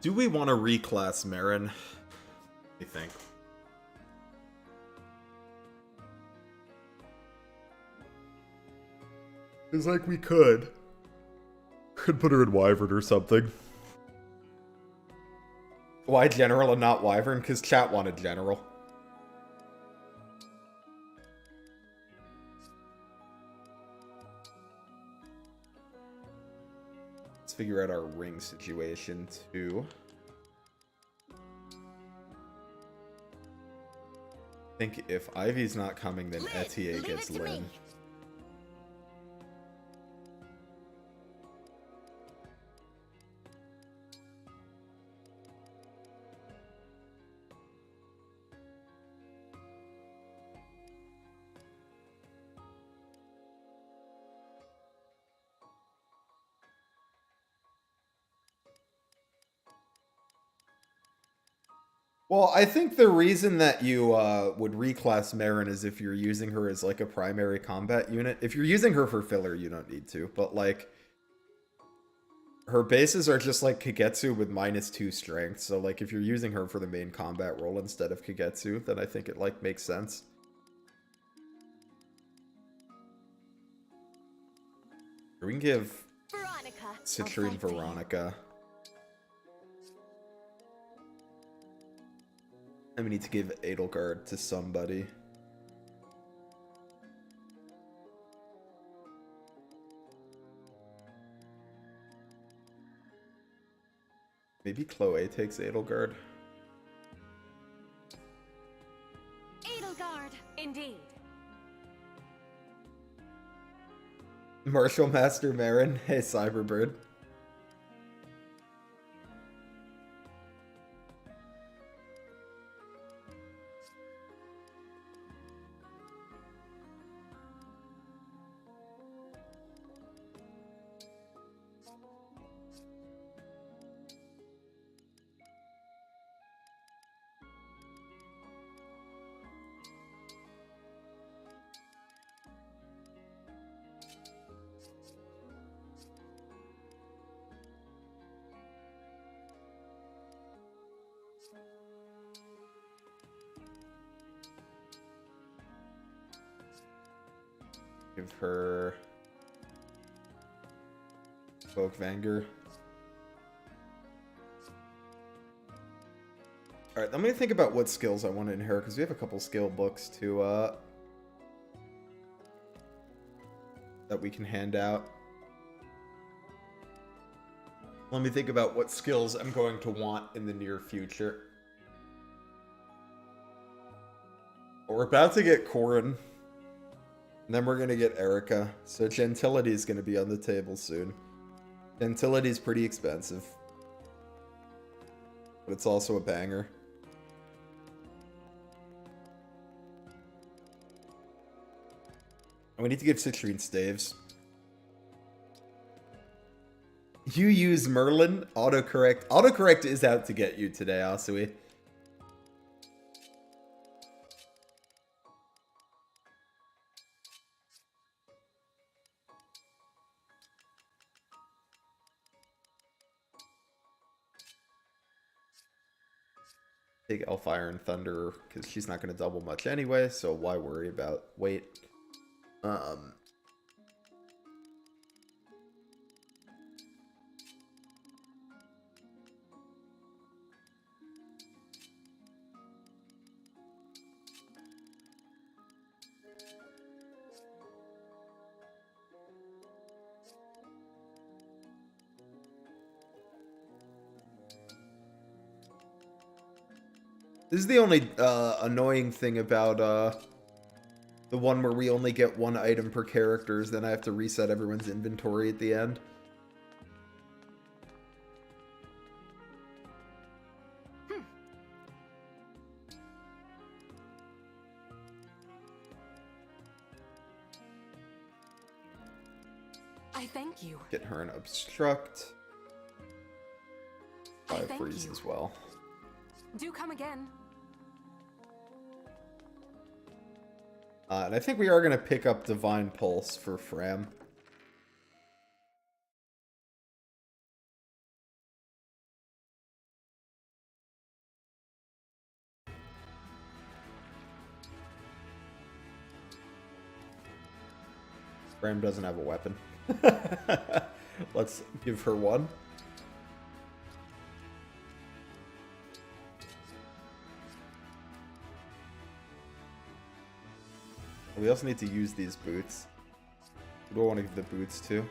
Do we want to reclass Marin? I think. It's like we could. Could put her in Wyvern or something. Why General and not Wyvern? Because chat wanted General. Let's figure out our ring situation too. I think if Ivy's not coming, then Etier gets Lynn. Well, I think the reason that you would reclass Marin is if you're using her as like a primary combat unit. If you're using her for filler, you don't need to. But like, her bases are just like Kagetsu with -2 strength. So like, if you're using her for the main combat role instead of Kagetsu, then I think it like makes sense. We can give Citrine Veronica. And we need to give Edelgard to somebody. Maybe Chloe takes Edelgard. Edelgard! Indeed. Martial Master Marin. Hey, Cyberbird. Give her Folk Vanger. Alright, let me think about what skills I want to inherit, because we have a couple skill books to that we can hand out. Let me think about what skills I'm going to want in the near future. We're about to get Corin. And then we're going to get Erica. So Gentility is going to be on the table soon. Gentility is pretty expensive. But it's also a banger. And we need to give Citrine Staves. You use Merlin? Autocorrect. Autocorrect is out to get you today, Asui. Take Elfire and Thunder, because she's not going to double much anyway, so why worry about weight? This is the only annoying thing about the one where we only get one item per character, is then I have to reset everyone's inventory at the end. I thank you. Get her an obstruct. I 5 thank freeze you. as well. Do come again. And I think we are going to pick up Divine Pulse for Fram. Fram doesn't have a weapon. Let's give her one. We also need to use these boots. Who do I want to give the boots to?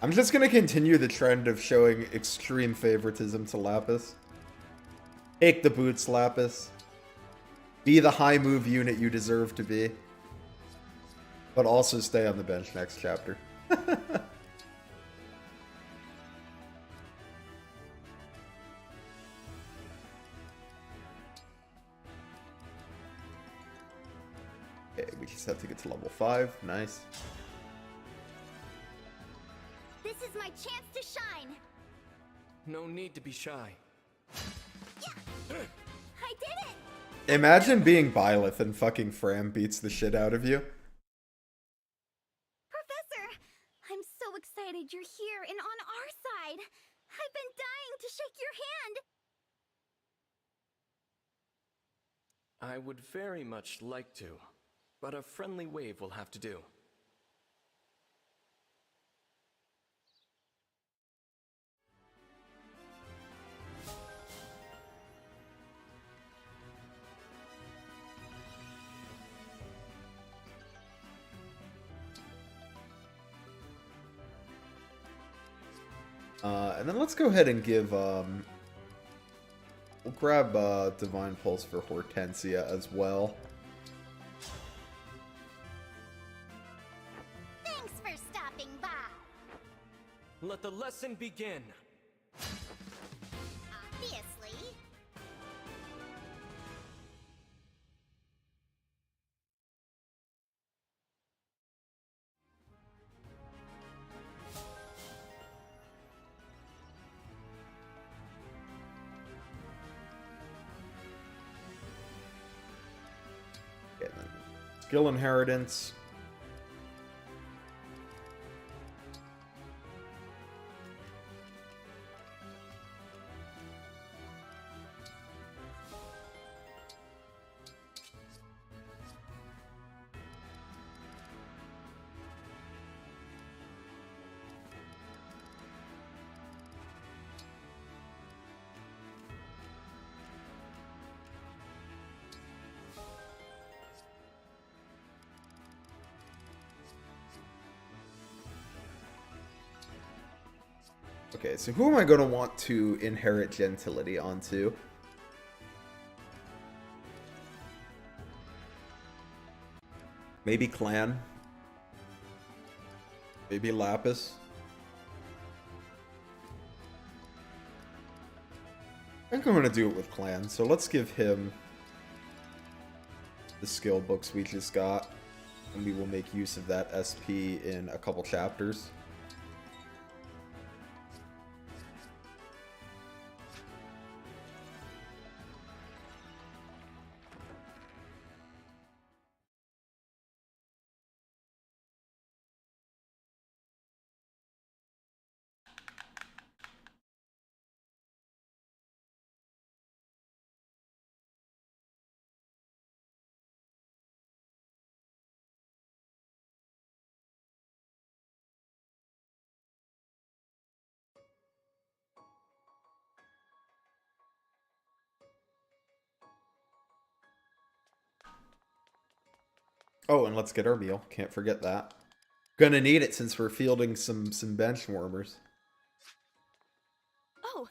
I'm just going to continue the trend of showing extreme favoritism to Lapis. Take the boots, Lapis. Be the high move unit you deserve to be. But also stay on the bench next chapter. Okay, we just have to get to level 5. Nice. This is my chance to shine. No need to be shy. I did it! Imagine being Byleth and fucking Fram beats the shit out of you. Professor, I'm so excited you're here and on our side. I've been dying to shake your hand. I would very much like to, but a friendly wave will have to do. And then let's go ahead and give, we'll grab Divine Pulse for Hortensia as well. Thanks for stopping by. Let the lesson begin. Obviously. Okay, then skill inheritance. Okay, so who am I going to want to inherit Gentility onto? Maybe Clan. Maybe Lapis. I think I'm going to do it with Clan, so let's give him the skill books we just got, and we will make use of that SP in a couple chapters. Oh, and let's get our meal. Can't forget that. Gonna need it since we're fielding some bench warmers. Oh,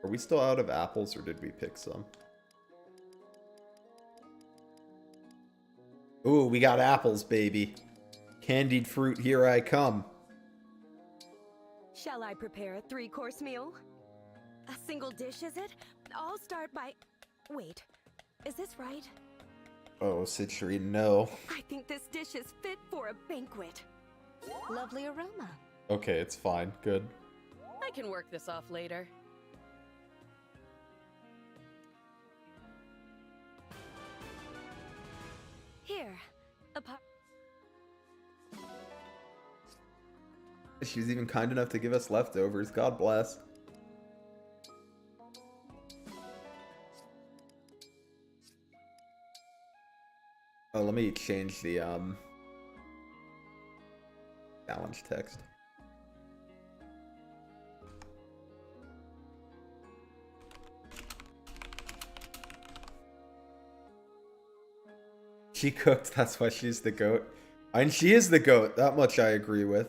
Are we still out of apples, or did we pick some? Ooh, we got apples, baby. Candied fruit, here I come. Shall I prepare a 3-course meal? A single dish, is it? I'll start by... Wait, is this right? Oh, Citrine, no. I think this dish is fit for a banquet. Lovely aroma. Okay, it's fine. Good. I can work this off later. Here, a pot. She was even kind enough to give us leftovers. God bless. Oh, let me change the challenge text. She cooked, that's why she's the goat. And she is the goat, that much I agree with.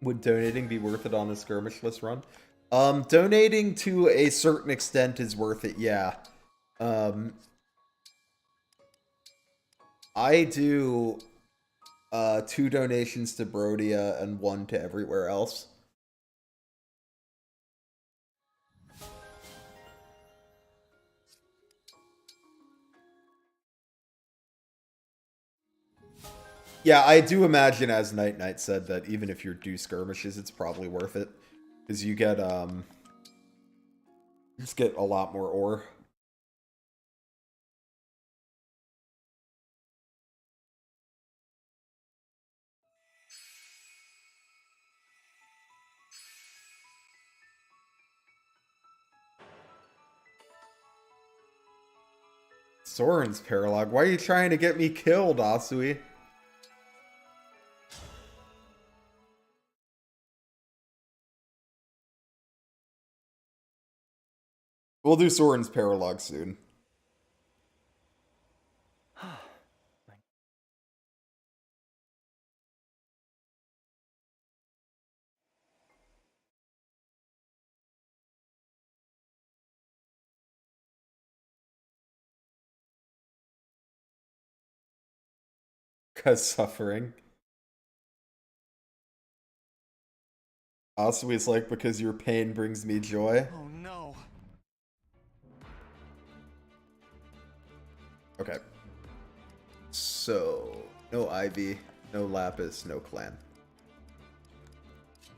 Would donating be worth it on a skirmishless run? Donating to a certain extent is worth it, yeah. I do 2 donations to Brodia and 1 to everywhere else. Yeah, I do imagine, as Night Knight said, that even if you do skirmishes, it's probably worth it. Because you get, just get a lot more ore. Soren's Paralog. Why are you trying to get me killed, Asui? We'll do Soren's Paralog soon. Cause suffering. Asui's like, because your pain brings me joy. Oh no. Okay. So, no Ivy, no Lapis, no Clan.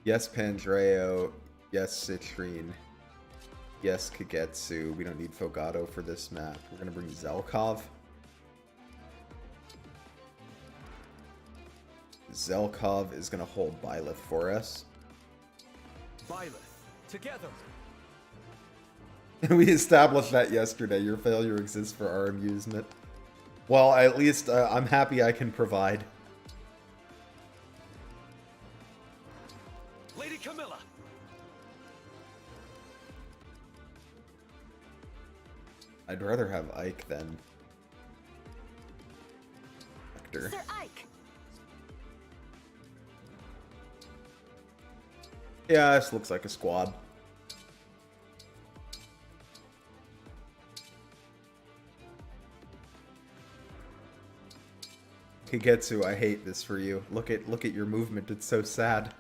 Yes, Pandreo. Yes, Citrine. Yes, Kagetsu. We don't need Fogato for this map. We're gonna bring Zelkov. Zelkov is gonna hold Byleth for us. Byleth, together. We established that yesterday. Your failure exists for our amusement. Well, at least I'm happy I can provide. Lady Camilla. I'd rather have Ike than Hector. Sir Ike! Yeah, this looks like a squad. Kagetsu, I hate this for you. Look at your movement, it's so sad.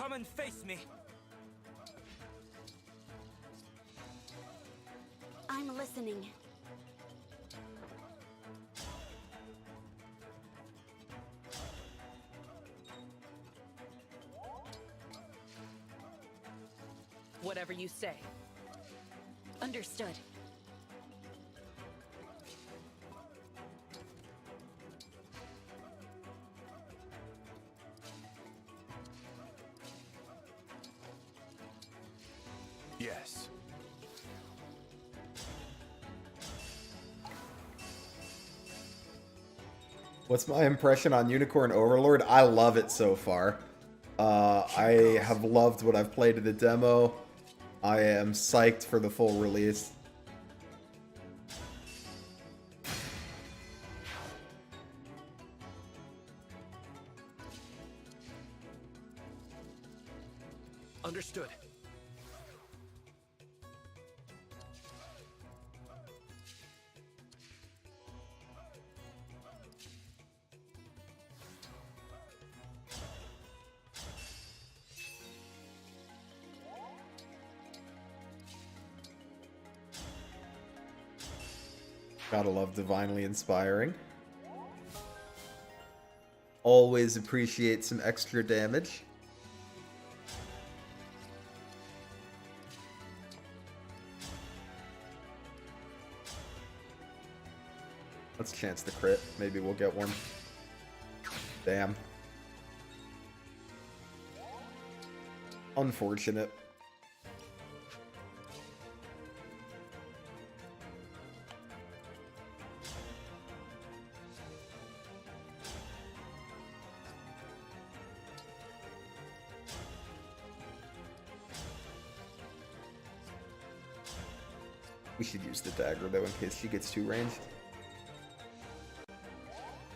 Come and face me. I'm listening. Whatever you say. Understood. Yes. What's my impression on Unicorn Overlord? I love it so far. I have loved what I've played in the demo. I am psyched for the full release. Understood. Gotta love Divinely Inspiring. Always appreciate some extra damage. Let's chance the crit. Maybe we'll get one. Damn. Unfortunate. We should use the dagger, though, in case she gets too ranged.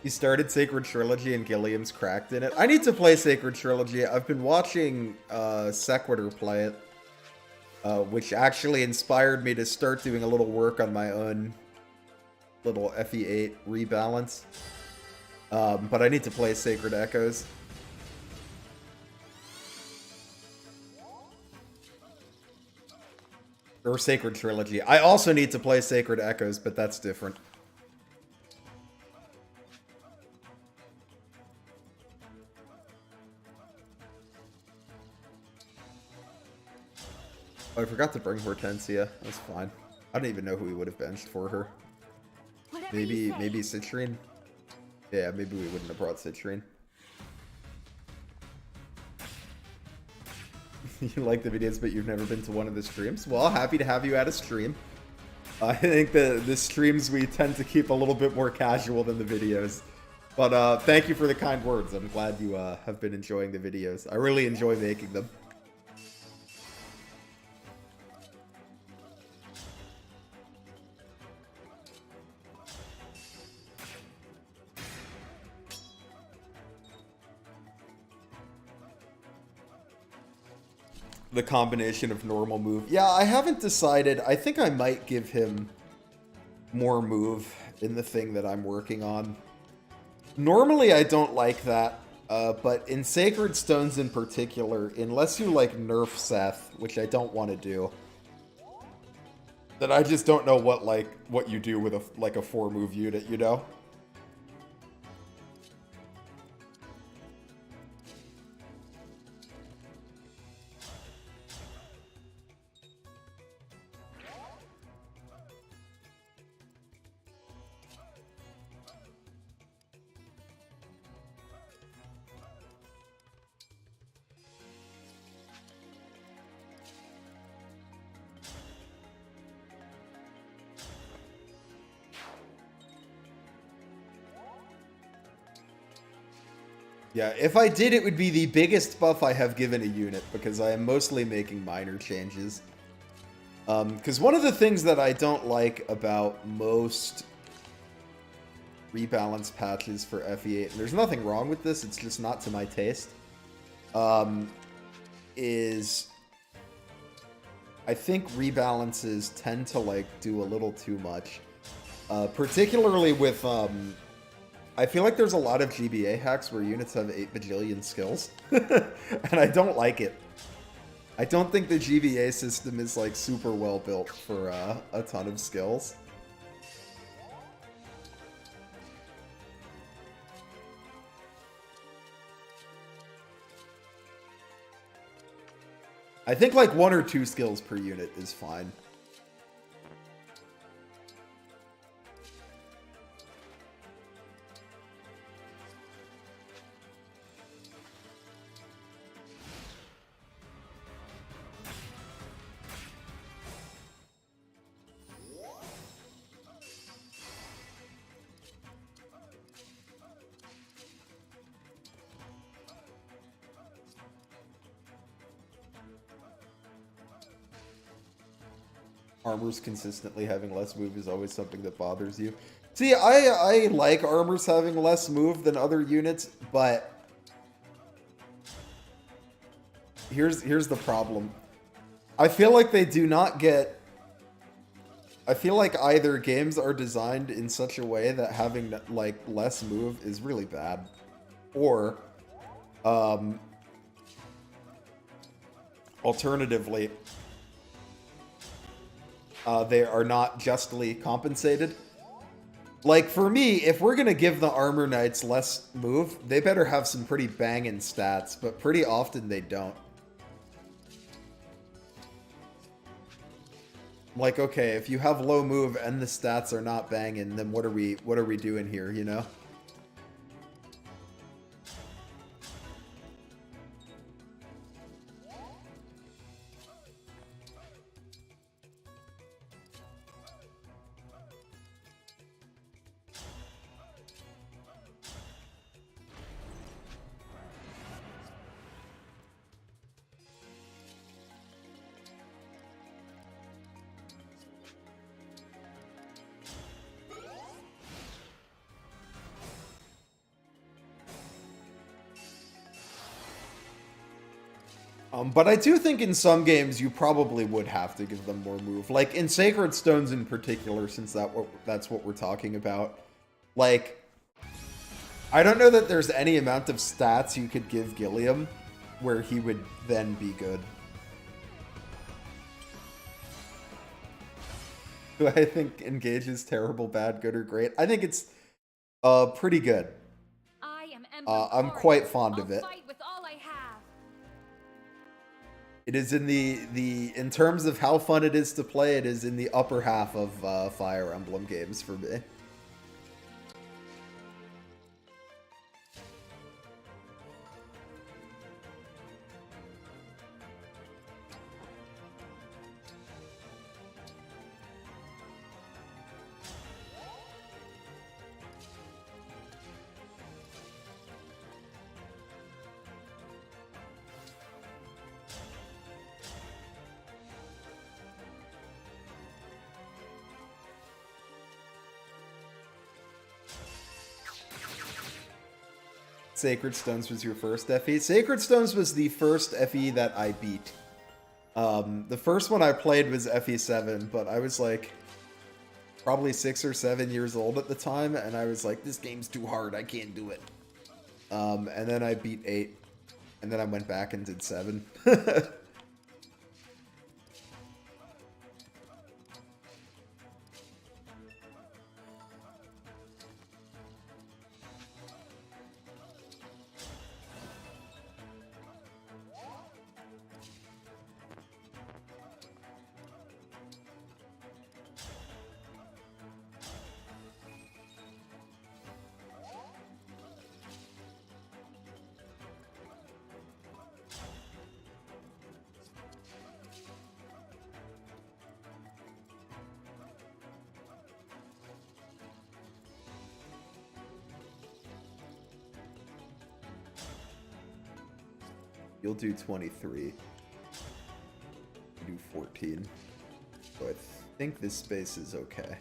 You started Sacred Trilogy and Gilliam's cracked in it. I need to play Sacred Trilogy. I've been watching Sequitur play it, which actually inspired me to start doing a little work on my own little FE8 rebalance. But I need to play Sacred Echoes. Or Sacred Trilogy. I also need to play Sacred Echoes, but that's different. Oh, I forgot to bring Hortensia. That's fine. I don't even know who we would have benched for her. Whatever Maybe Citrine? Yeah, maybe we wouldn't have brought Citrine. You like the videos, but you've never been to one of the streams? Well, happy to have you at a stream. I think the streams we tend to keep a little bit more casual than the videos. But thank you for the kind words. I'm glad you have been enjoying the videos. I really enjoy making them. The combination of normal move. Yeah, I haven't decided. I think I might give him more move in the thing that I'm working on. Normally, I don't like that, but in Sacred Stones in particular, unless you, like, nerf Seth, which I don't want to do, then I just don't know what you do with a 4-move unit, you know? Yeah, if I did, it would be the biggest buff I have given a unit, because I am mostly making minor changes. Because one of the things that I don't like about most rebalance patches for FE8, and there's nothing wrong with this, it's just not to my taste, is I think rebalances tend to, like, do a little too much. Particularly with I feel like there's a lot of GBA hacks where units have 8 bajillion skills. And I don't like it. I don't think the GBA system is like super well built for a ton of skills. I think like 1 or 2 skills per unit is fine. Armors consistently having less move is always something that bothers you. See, I like armors having less move than other units, but here's the problem. I feel like they do not get... I feel like either games are designed in such a way that having like less move is really bad, or alternatively, they are not justly compensated. Like, for me, if we're gonna give the Armor Knights less move, they better have some pretty banging stats, but pretty often they don't. Like, okay, if you have low move and the stats are not banging, then what are we doing here, you know? But I do think in some games you probably would have to give them more move. Like in Sacred Stones in particular, since that's what we're talking about. Like, I don't know that there's any amount of stats you could give Gilliam where he would then be good. Do I think Engage is terrible, bad, good, or great? I think it's pretty good. I'm quite fond of it. It is in in terms of how fun it is to play, it is in the upper half of Fire Emblem games for me. Sacred Stones was your first FE? Sacred Stones was the first FE that I beat. The first one I played was FE7, but I was like probably 6 or 7 years old at the time, and I was like, this game's too hard, I can't do it. And then I beat 8, and then I went back and did 7. You'll do 23. You do 14. So I think this space is okay.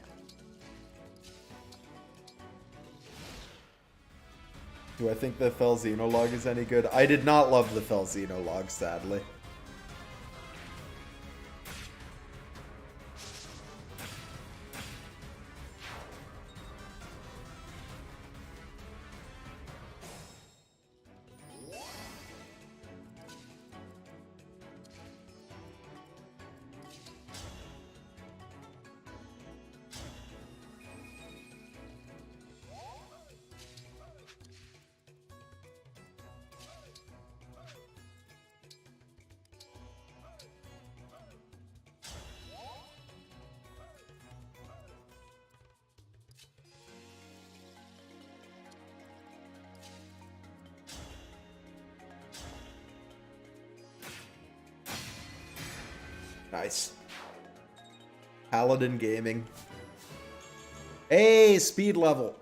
Do I think the Fel Xenologue is any good? I did not love the Fel Xenologue, sadly. Nice. Paladin Gaming. Hey, speed level.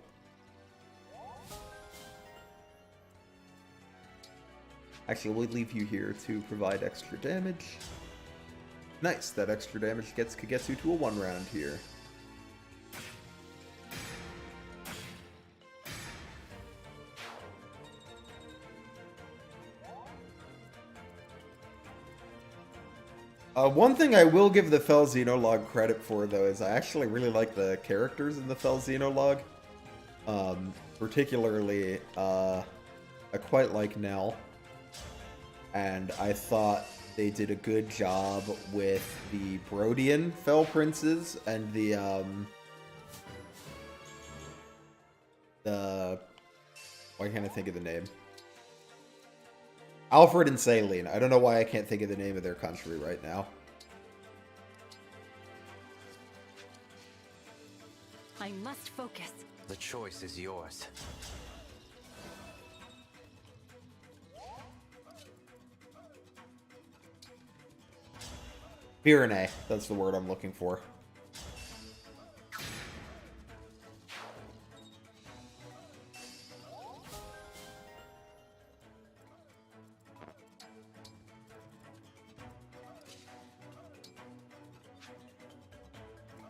Actually, we'll leave you here to provide extra damage. Nice, that extra damage could get you to a 1 round here. One thing I will give the Fel Xenologue credit for, though, is I actually really like the characters in the Fel Xenologue. Particularly, I quite like Nell. And I thought they did a good job with the Brodian Fel Princes and why can't I think of the name? Alfred and Saline. I don't know why I can't think of the name of their country right now. I must focus. The choice is yours. Virane, that's the word I'm looking for.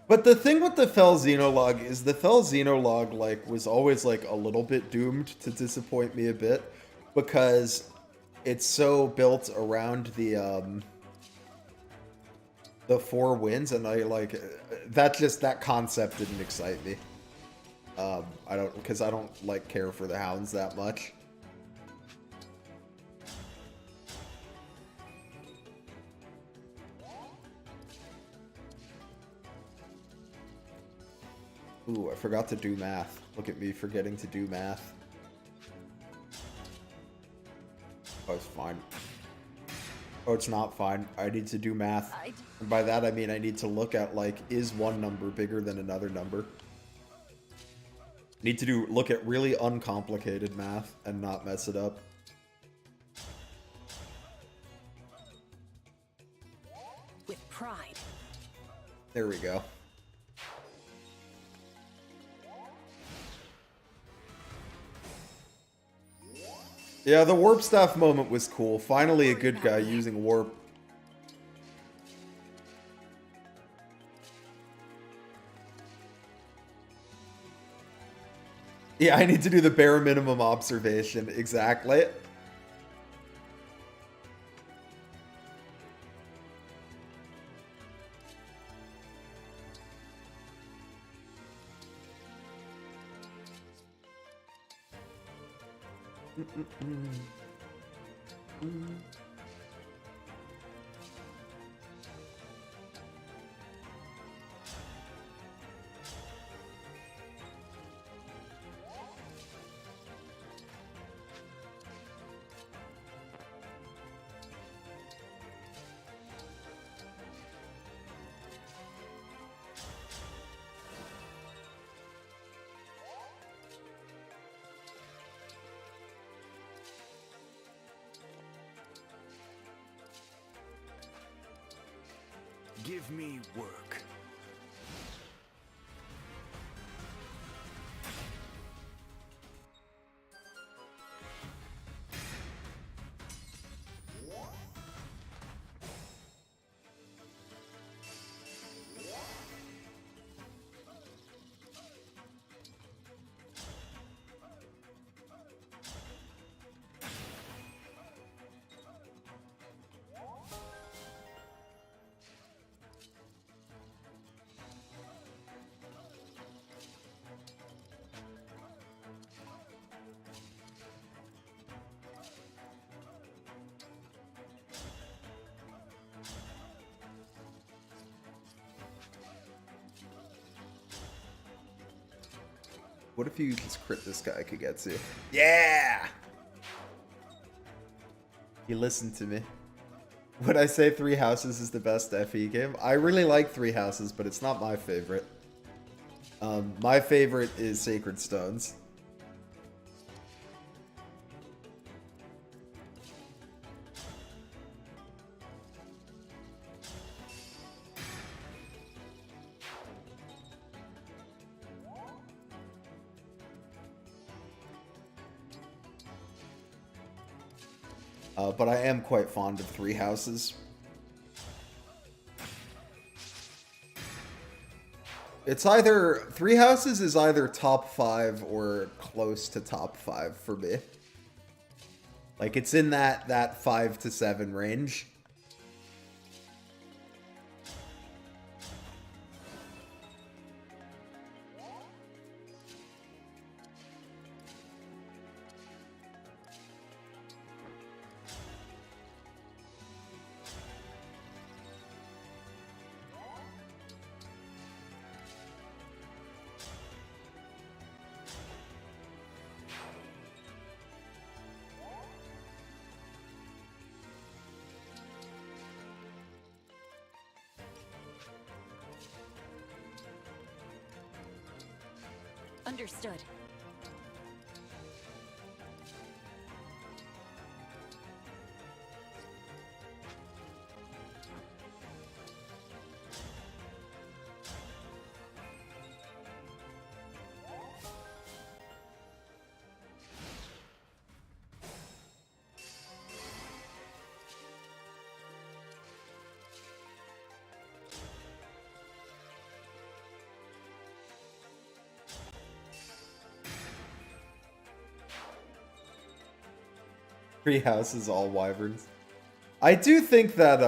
But the thing with the Fel Xenologue is the Fel Xenologue, like, was always, like, a little bit doomed to disappoint me a bit, because it's so built around the 4 winds, and I, like, that concept didn't excite me. Because I don't, like, care for the hounds that much. Ooh, I forgot to do math. Look at me forgetting to do math. Oh, it's fine. Oh, it's not fine. I need to do math. And by that I mean I need to look at, like, is one number bigger than another number? Need to look at really uncomplicated math and not mess it up. With pride. There we go. Yeah, the warp staff moment was cool. Finally a good guy using warp. Yeah, I need to do the bare minimum observation. Exactly. Give me work. What if you just crit this guy, Kagetsu? Yeah! You listened to me. Would I say Three Houses is the best FE game? I really like Three Houses, but it's not my favorite. My favorite is Sacred Stones. But I am quite fond of three houses. It's either... Three houses is either top 5 or close to top 5 for me. Like, it's in that 5 to 7 range. Understood. Three houses, all wyverns. I do think that,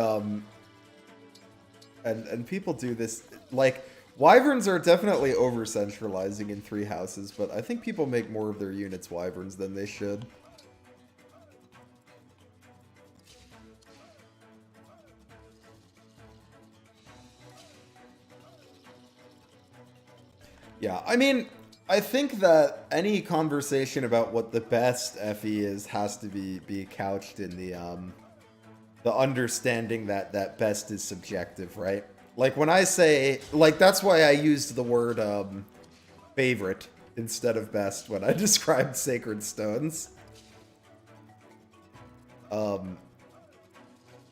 and people do this, like, wyverns are definitely over-centralizing in three houses, but I think people make more of their units wyverns than they should. Yeah, I mean, I think that any conversation about what the best FE is has to be couched in the understanding that best is subjective, right? Like when I say, like that's why I used the word favorite instead of best when I described Sacred Stones.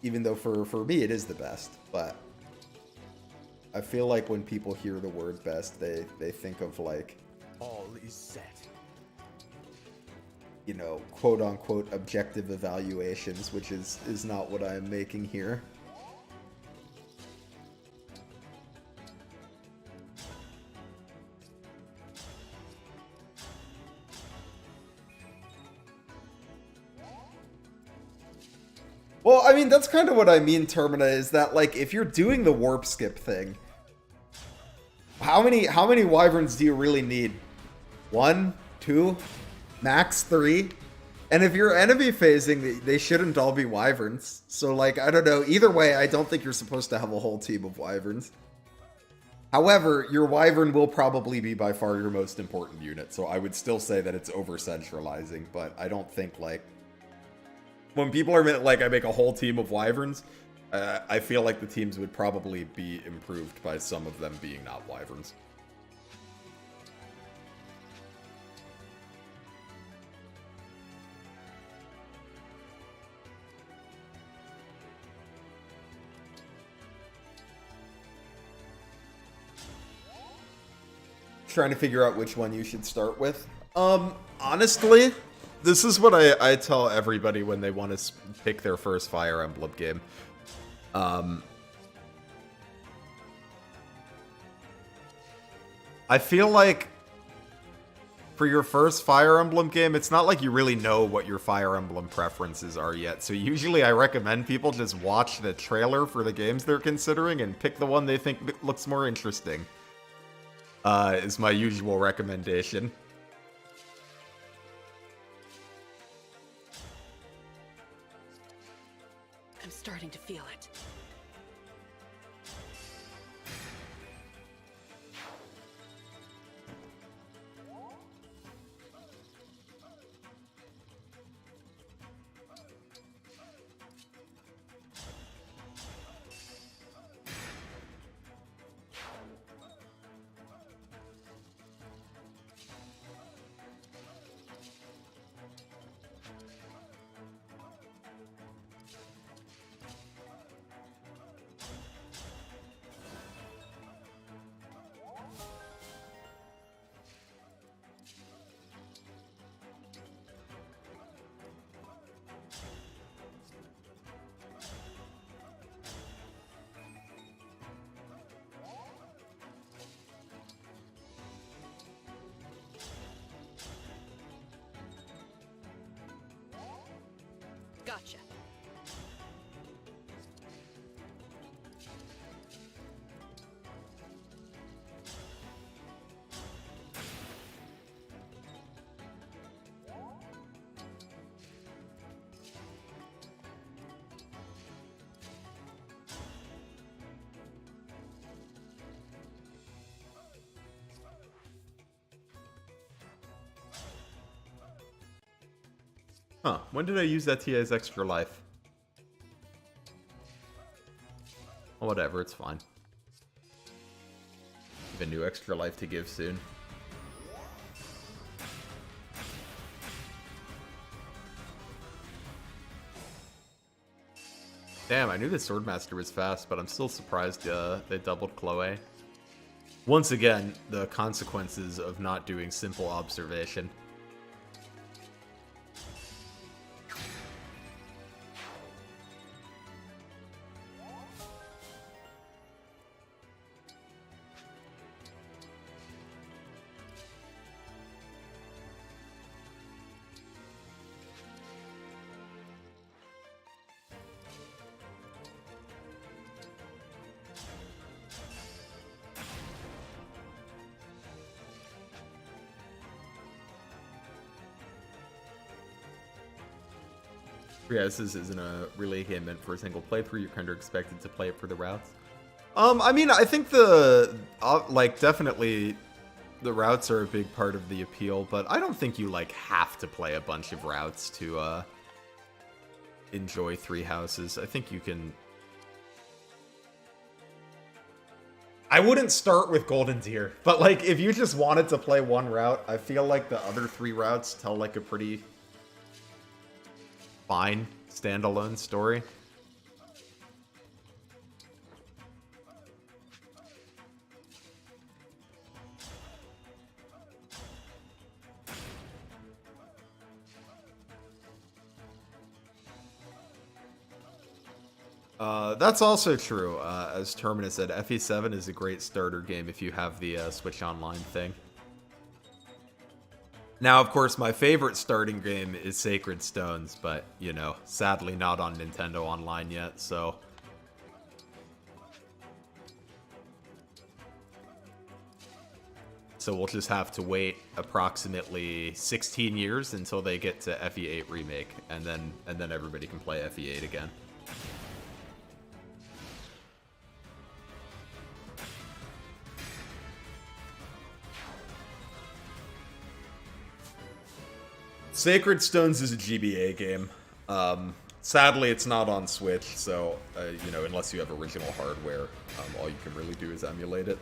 Even though for me it is the best, but I feel like when people hear the word best, they think of like, All is set. you know, quote-unquote objective evaluations, which is not what I'm making here. Well, I mean, that's kind of what I mean, Termina, is that, like, if you're doing the warp skip thing, how many wyverns do you really need? 1, 2, max 3? And if you're enemy phasing, they shouldn't all be wyverns. So, like, I don't know. Either way, I don't think you're supposed to have a whole team of wyverns. However, your wyvern will probably be by far your most important unit, so I would still say that it's over-centralizing, but I don't think, like... When people are like, I make a whole team of wyverns, I feel like the teams would probably be improved by some of them being not wyverns. Trying to figure out which one you should start with. Honestly, this is what I tell everybody when they want to pick their first Fire Emblem game. I feel like for your first Fire Emblem game, it's not like you really know what your Fire Emblem preferences are yet. So usually I recommend people just watch the trailer for the games they're considering and pick the one they think looks more interesting. Is my usual recommendation. I'm starting to feel it. Gotcha. Huh, when did I use that TA's extra life? Well, whatever, it's fine. Have a new extra life to give soon. Damn, I knew the Swordmaster was fast, but I'm still surprised they doubled Chloe. Once again, the consequences of not doing simple observation. Yeah, this isn't a relay game meant for a single playthrough. You're kind of expected to play it for the routes. I mean, I think definitely the routes are a big part of the appeal, but I don't think you, have to play a bunch of routes to, enjoy Three Houses. I think you can... I wouldn't start with Golden Deer, but, if you just wanted to play one route, I feel like the other three routes tell, a pretty... fine standalone story. That's also true. As Terminus said, FE7 is a great starter game if you have the Switch Online thing. Now, of course, my favorite starting game is Sacred Stones, but, sadly not on Nintendo Online yet, so... So we'll just have to wait approximately 16 years until they get to FE8 Remake, and then everybody can play FE8 again. Sacred Stones is a GBA game. Sadly, it's not on Switch, so, unless you have original hardware, all you can really do is emulate it.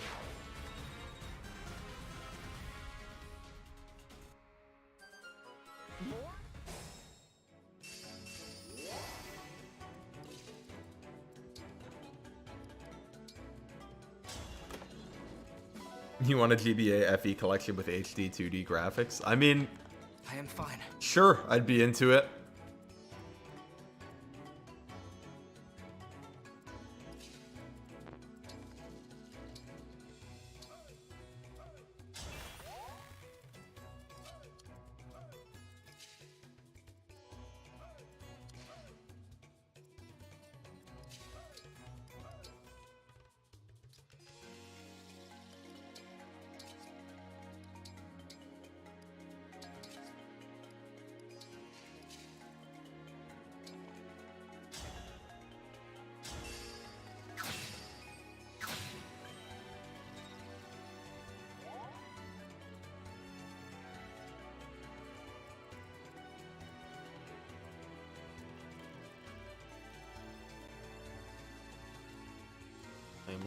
You want a GBA FE collection with HD 2D graphics? I mean... I am fine. Sure, I'd be into it.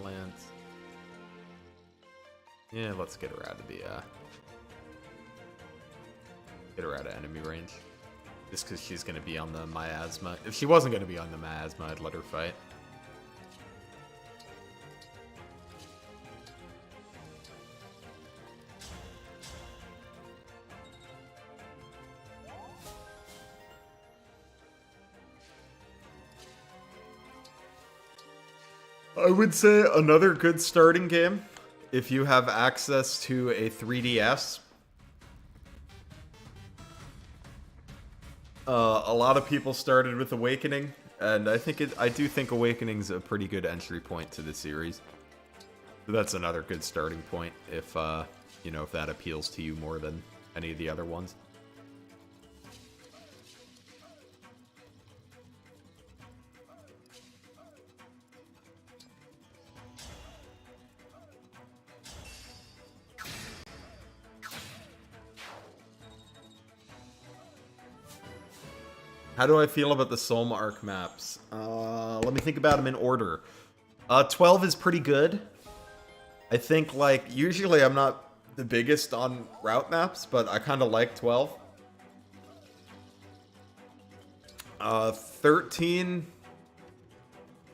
Lance. Yeah, let's get her out of the get her out of enemy range. Just because she's gonna be on the miasma. If she wasn't gonna be on the miasma, I'd let her fight. I would say another good starting game, if you have access to a 3DS. A lot of people started with Awakening, and I do think Awakening's a pretty good entry point to the series. So that's another good starting point if you know, if that appeals to you more than any of the other ones. How do I feel about the Solma Arc maps? Let me think about them in order. 12 is pretty good. I think, like, usually I'm not the biggest on route maps, but I kind of like 12. 13...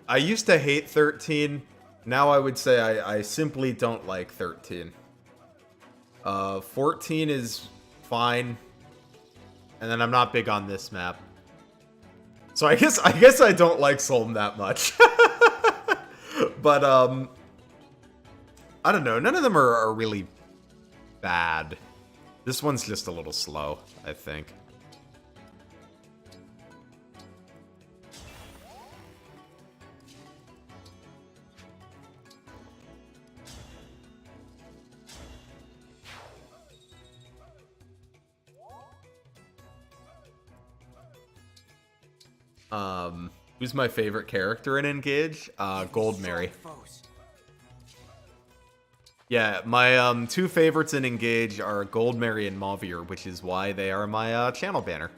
I used to hate 13. Now I would say I simply don't like 13. 14 is fine. And then I'm not big on this map. So I guess I don't like Solm that much. But I don't know. None of them are really bad. This one's just a little slow, I think. Who's my favorite character in Engage? Gold Mary. Yeah, my two favorites in Engage are Gold Mary and Mauvier, which is why they are my channel banner.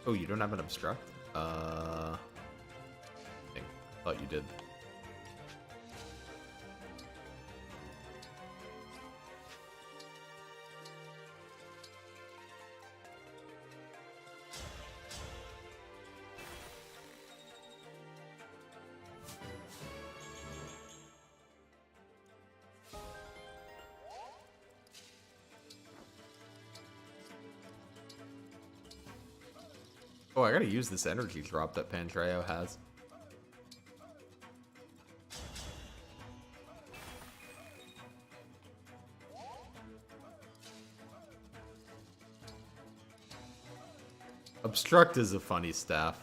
Oh, you don't have an obstruct? I thought you did. Oh, I gotta use this energy drop that Pantreo has. Obstruct is a funny staff.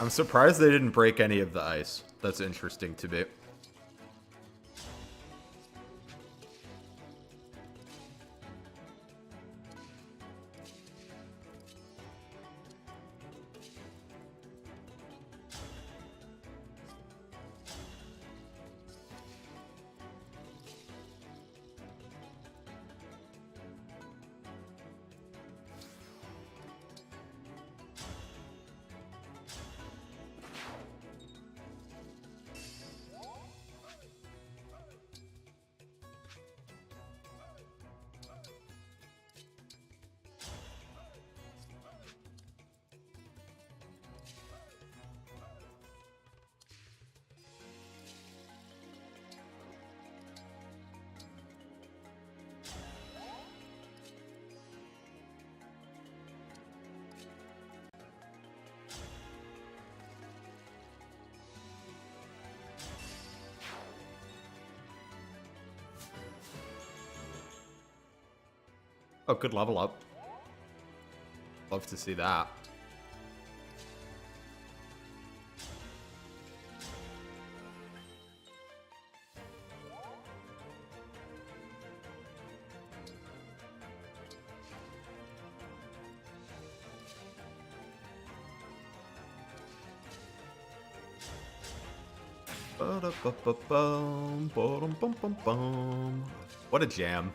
I'm surprised they didn't break any of the ice. That's interesting to me. Oh, good level up. Love to see that. Ba-da-ba-ba-bum, ba-dum-bum-bum-bum. What a jam.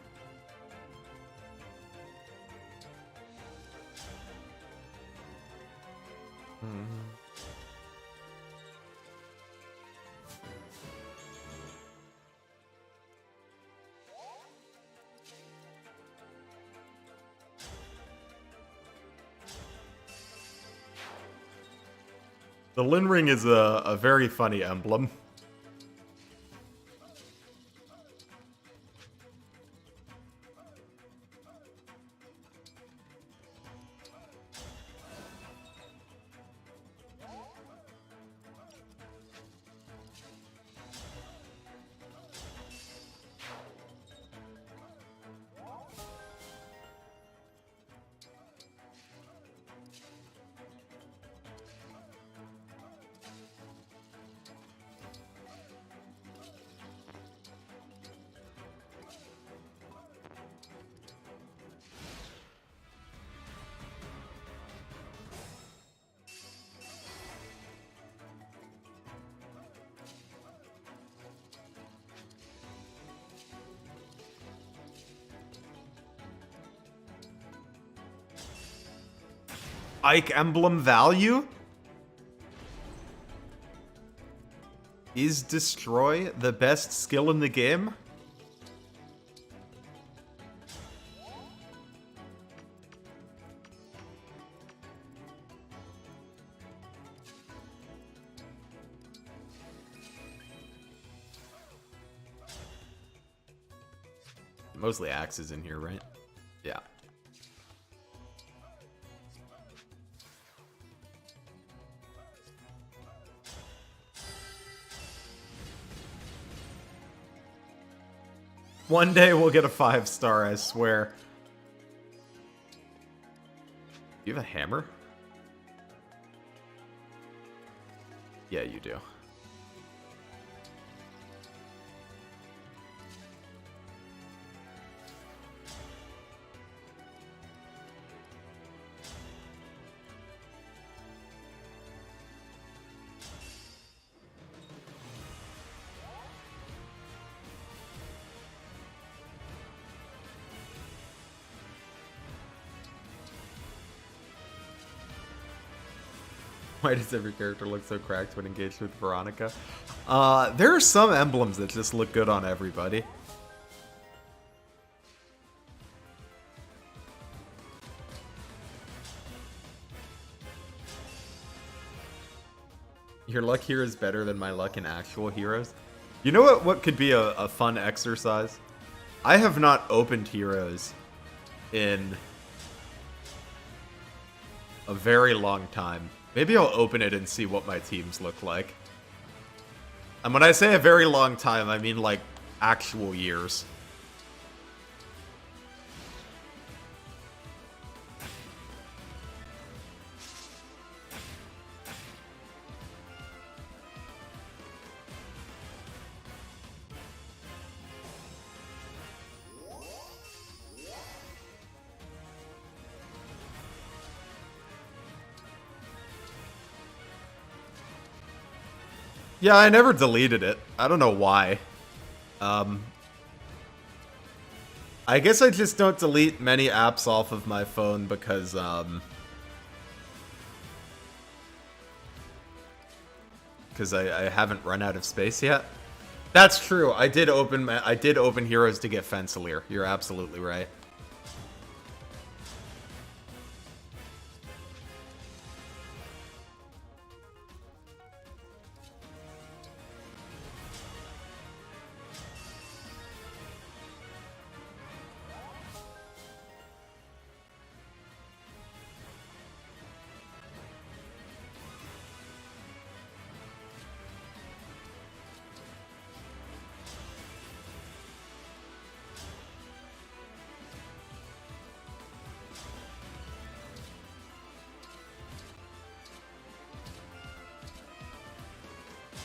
The Lin Ring is a very funny emblem. Ike emblem value? Is destroy the best skill in the game? Mostly axes in here, right? Yeah. One day we'll get a 5-star, I swear. You have a hammer? Yeah, you do. Why does every character look so cracked when engaged with Veronica? There are some emblems that just look good on everybody. Your luck here is better than my luck in actual heroes. You know what could be a fun exercise? I have not opened heroes in a very long time. Maybe I'll open it and see what my teams look like. And when I say a very long time, I mean like actual years. Yeah, I never deleted it. I don't know why. I guess I just don't delete many apps off of my phone because, I haven't run out of space yet. That's true. I did open Heroes to get Fensalir. You're absolutely right.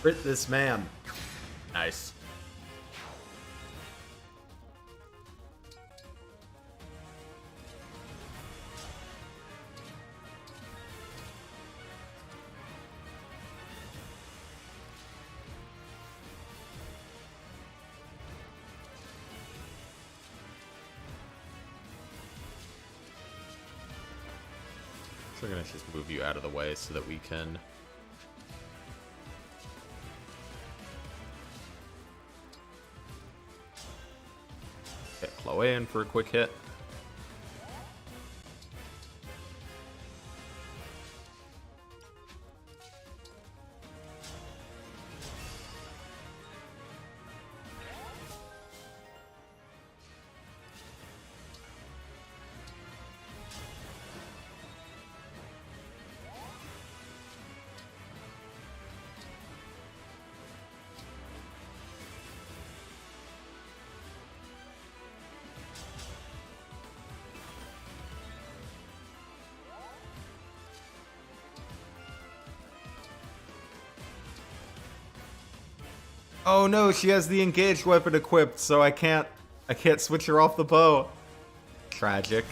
Crit this man. Nice. We're gonna just move you out of the way so that we can... get Chloe in for a quick hit. Oh no, she has the engaged weapon equipped, so I can't switch her off the bow. Tragic.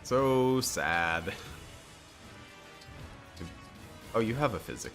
So sad. Oh, you have a physic.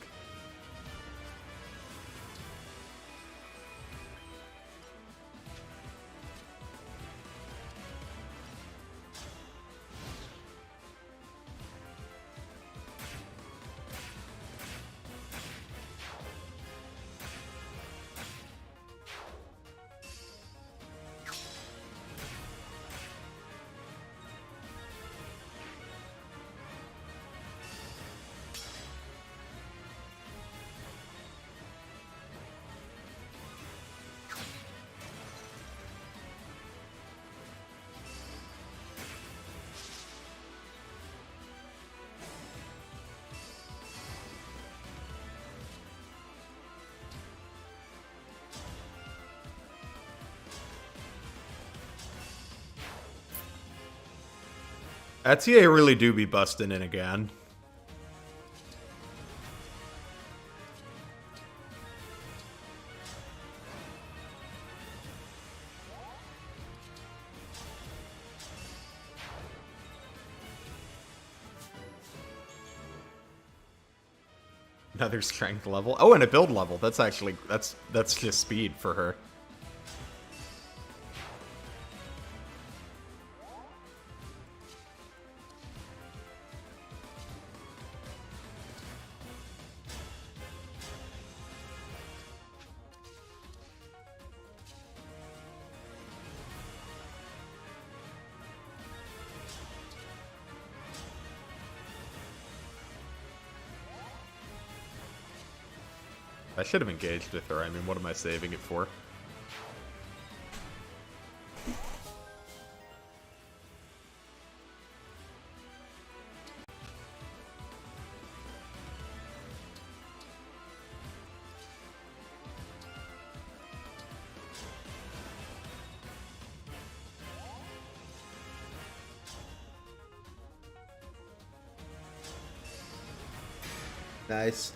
Etier really do be busting in again. Another strength level. Oh, and a build level. That's actually that's just speed for her. I should have engaged with her. I mean, what am I saving it for? Nice.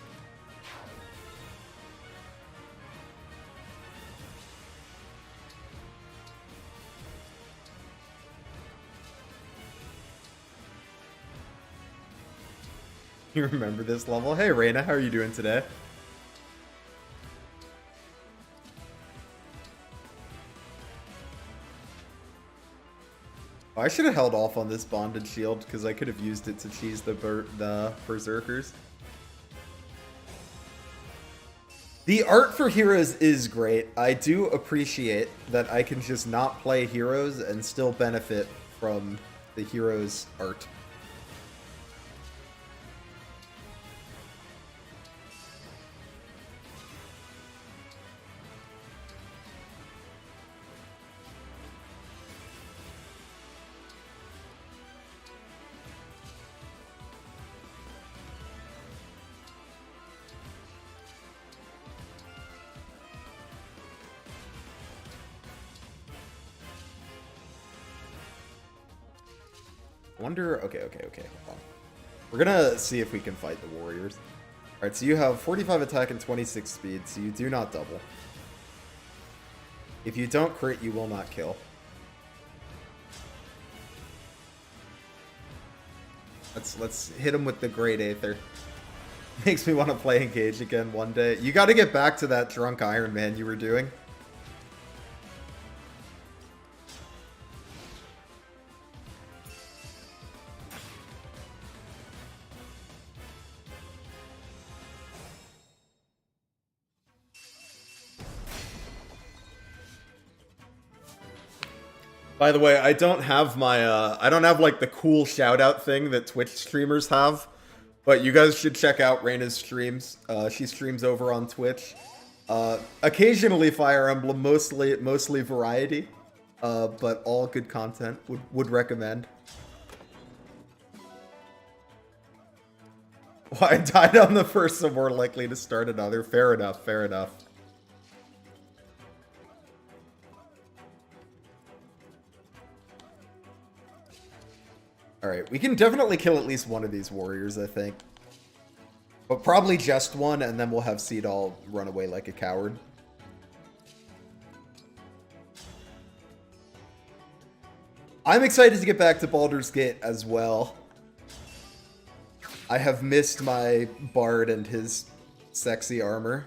You remember this level? Hey, Reina, how are you doing today? Oh, I should have held off on this bonded shield because I could have used it to cheese the berserkers. The art for heroes is great. I do appreciate that I can just not play heroes and still benefit from the heroes' art. Wonder. Okay, hold on. We're gonna see if we can fight the warriors. Alright, so you have 45 attack and 26 speed, so you do not double. If you don't crit, you will not kill. Let's hit him with the Great Aether. Makes me want to play Engage again one day. You got to get back to that drunk Iron Man you were doing. By the way, I don't have my, I don't have, like, the cool shout-out thing that Twitch streamers have, but you guys should check out Reina's streams. She streams over on Twitch. Occasionally Fire Emblem, mostly variety, but all good content. Would recommend. Well, I died on the first, so more likely to start another. Fair enough, fair enough. Alright, we can definitely kill at least one of these warriors, I think. But probably just one, and then we'll have Seedall run away like a coward. I'm excited to get back to Baldur's Gate as well. I have missed my bard and his sexy armor.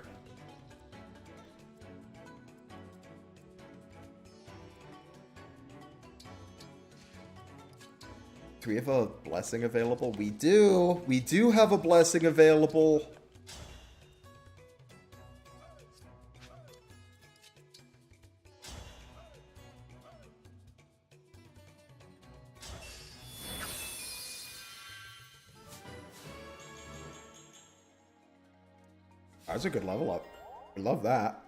Do we have a blessing available? We do. We do have a blessing available. That's a good level up. I love that.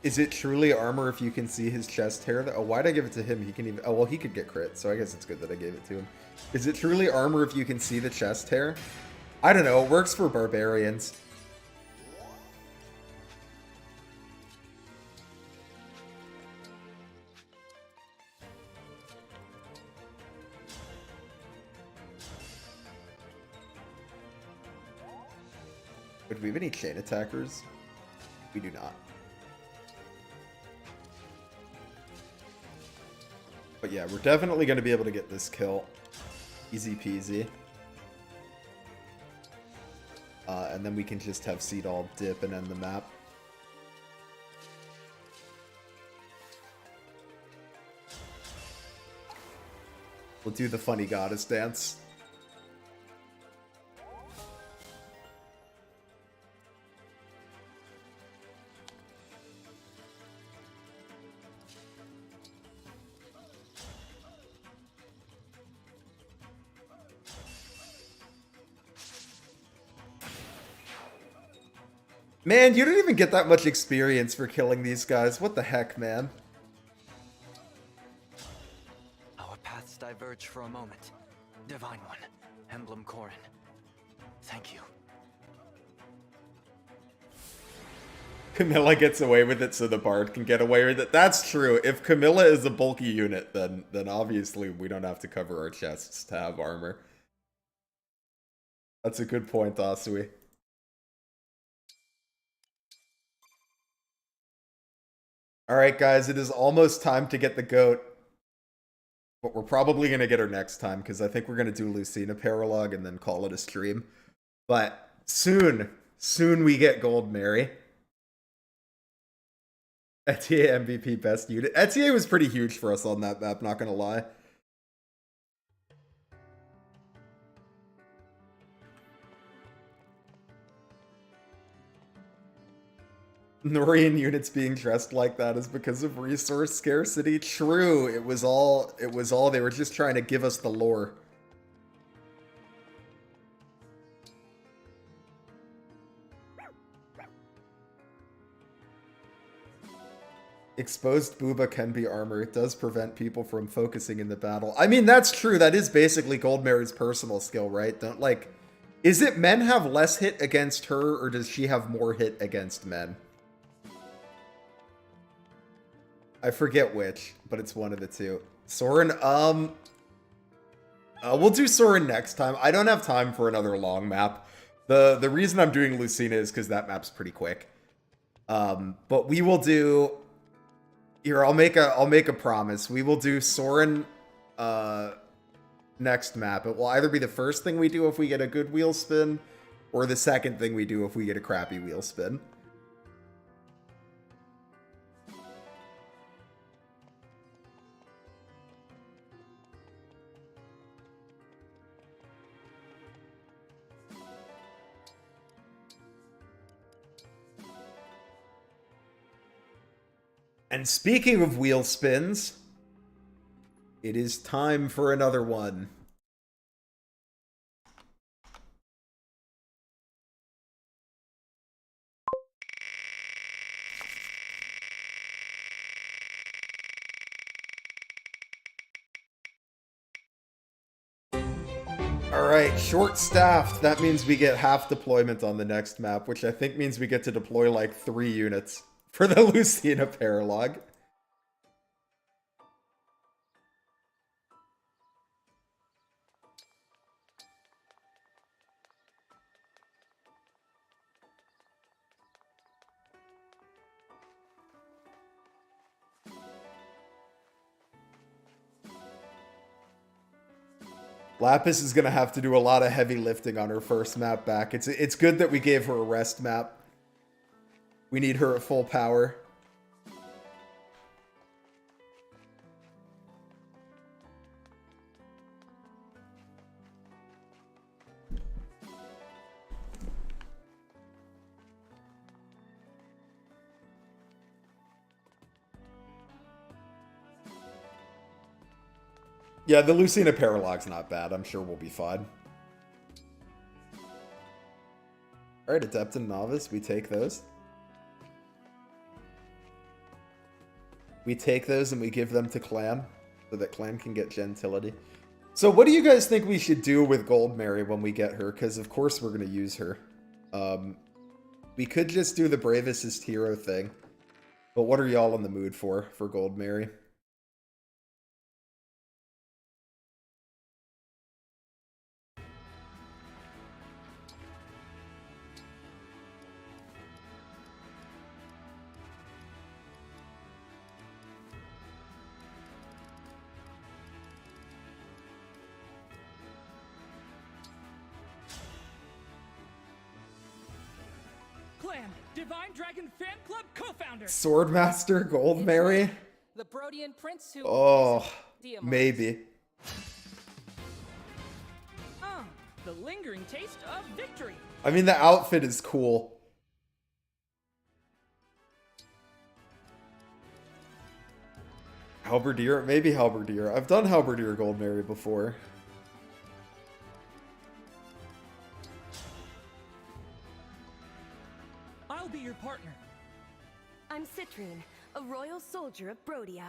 Is it truly armor if you can see his chest hair? Oh, why'd I give it to him? He can even... Oh, well, he could get crit, so I guess it's good that I gave it to him. Is it truly armor if you can see the chest hair? I don't know. It works for barbarians. Do we have any chain attackers? We do not. But yeah, we're definitely going to be able to get this kill. Easy peasy. And then we can just have Seedall dip and end the map. We'll do the funny goddess dance. Man, you don't even get that much experience for killing these guys. What the heck, man? Our paths diverge for a moment. Divine One, Emblem Corrin. Thank you. Camilla gets away with it so the bard can get away with it. That's true. If Camilla is a bulky unit, then obviously we don't have to cover our chests to have armor. That's a good point, Asui. Alright, guys, it is almost time to get the goat. But we're probably going to get her next time, because I think we're going to do Lucina Paralogue and then call it a stream. But soon we get Gold Mary. Etier MVP best unit. Etier was pretty huge for us on that map, not going to lie. Norian units being dressed like that is because of resource scarcity. True, it was all they were just trying to give us the lore. Exposed booba can be armor. It does prevent people from focusing in the battle. I mean, that's true. That is basically Gold Mary's personal skill, right? Don't, like, is it men have less hit against her, or does she have more hit against men? I forget which, but it's one of the two. Soren, we'll do Soren next time. I don't have time for another long map. The reason I'm doing Lucina is because that map's pretty quick. But we will do... Here, I'll make a promise. We will do Soren next map. It will either be the first thing we do if we get a good wheel spin, or the second thing we do if we get a crappy wheel spin. And speaking of wheel spins, it is time for another one. Alright, short-staffed. That means we get half deployment on the next map, which I think means we get to deploy like 3 units for the Lucina Paralog. Lapis is going to have to do a lot of heavy lifting on her first map back. It's good that we gave her a rest map. We need her at full power. Yeah, the Lucina Paralog's not bad. I'm sure we'll be fine. Alright, Adept and Novice, we take those. We take those and we give them to Clan, so that Clan can get Gentility. So what do you guys think we should do with Gold Mary when we get her? Because of course we're going to use her. We could just do the Bravest Hero thing. But what are y'all in the mood for Gold Mary? Divine Dragon Fan Club co-founder. Swordmaster Gold Mary? The Brodian Prince who maybe. The lingering taste of victory. I mean, the outfit is cool. Halberdier? Maybe Halberdier. I've done Halberdier Gold Mary before. I'll be your partner. I'm Citrine, a royal soldier of Brodia.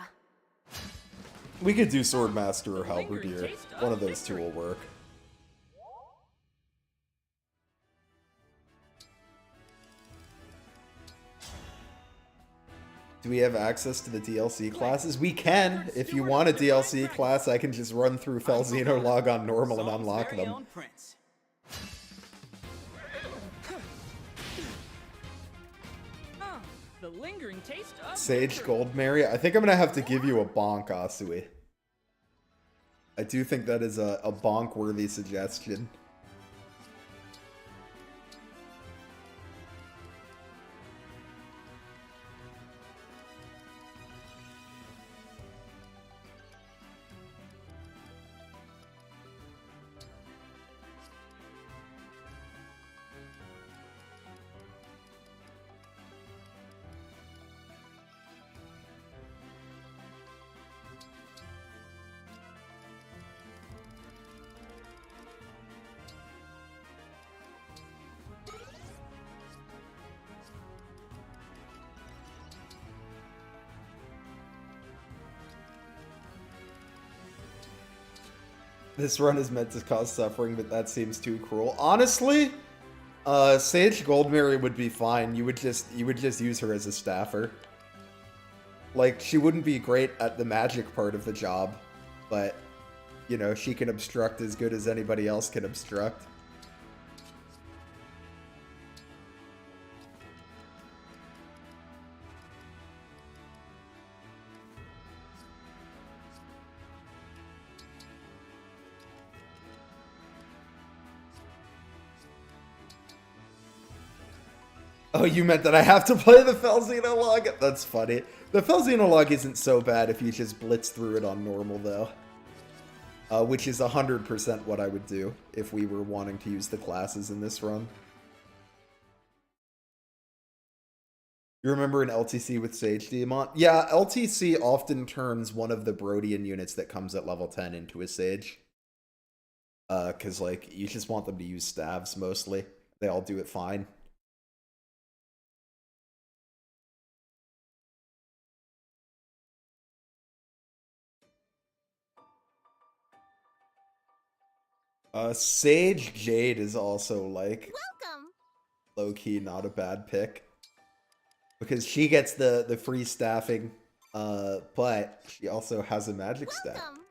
We could do Swordmaster or Halberdier. One of those two will work. Do we have access to the DLC classes? We can. If you want a DLC class, I can just run through Felzino, log on normal, and unlock them. The lingering taste of Sage Gold Mary. I think I'm gonna have to give you a bonk, Asui. I do think that is a bonk-worthy suggestion. This run is meant to cause suffering, but that seems too cruel. Honestly, Sage Goldmary would be fine. You would just use her as a staffer. Like, she wouldn't be great at the magic part of the job, but, you know, she can obstruct as good as anybody else can obstruct. Oh, you meant that I have to play the Felzino log? That's funny. The Felzino log isn't so bad if you just blitz through it on normal, though. Which is 100% what I would do if we were wanting to use the classes in this run. You remember an LTC with Sage Diamant? Yeah, LTC often turns one of the Brodian units that comes at level 10 into a Sage. Because, like, you just want them to use staves, mostly. They all do it fine. Sage Jade is also, like, Welcome. low-key not a bad pick. Because she gets the free staffing, but she also has a magic staff. Welcome.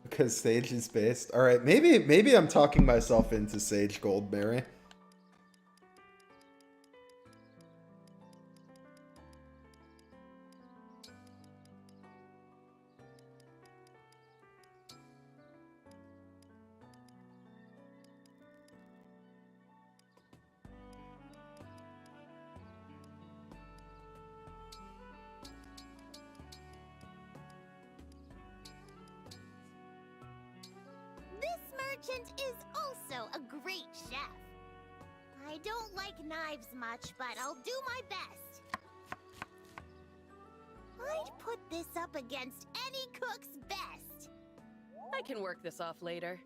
Because Sage is based. Alright, maybe I'm talking myself into Sage Goldberry. This merchant is also a great chef. I don't like knives much, but I'll do my best. I'd put this up against any cook's best. I can work this off later.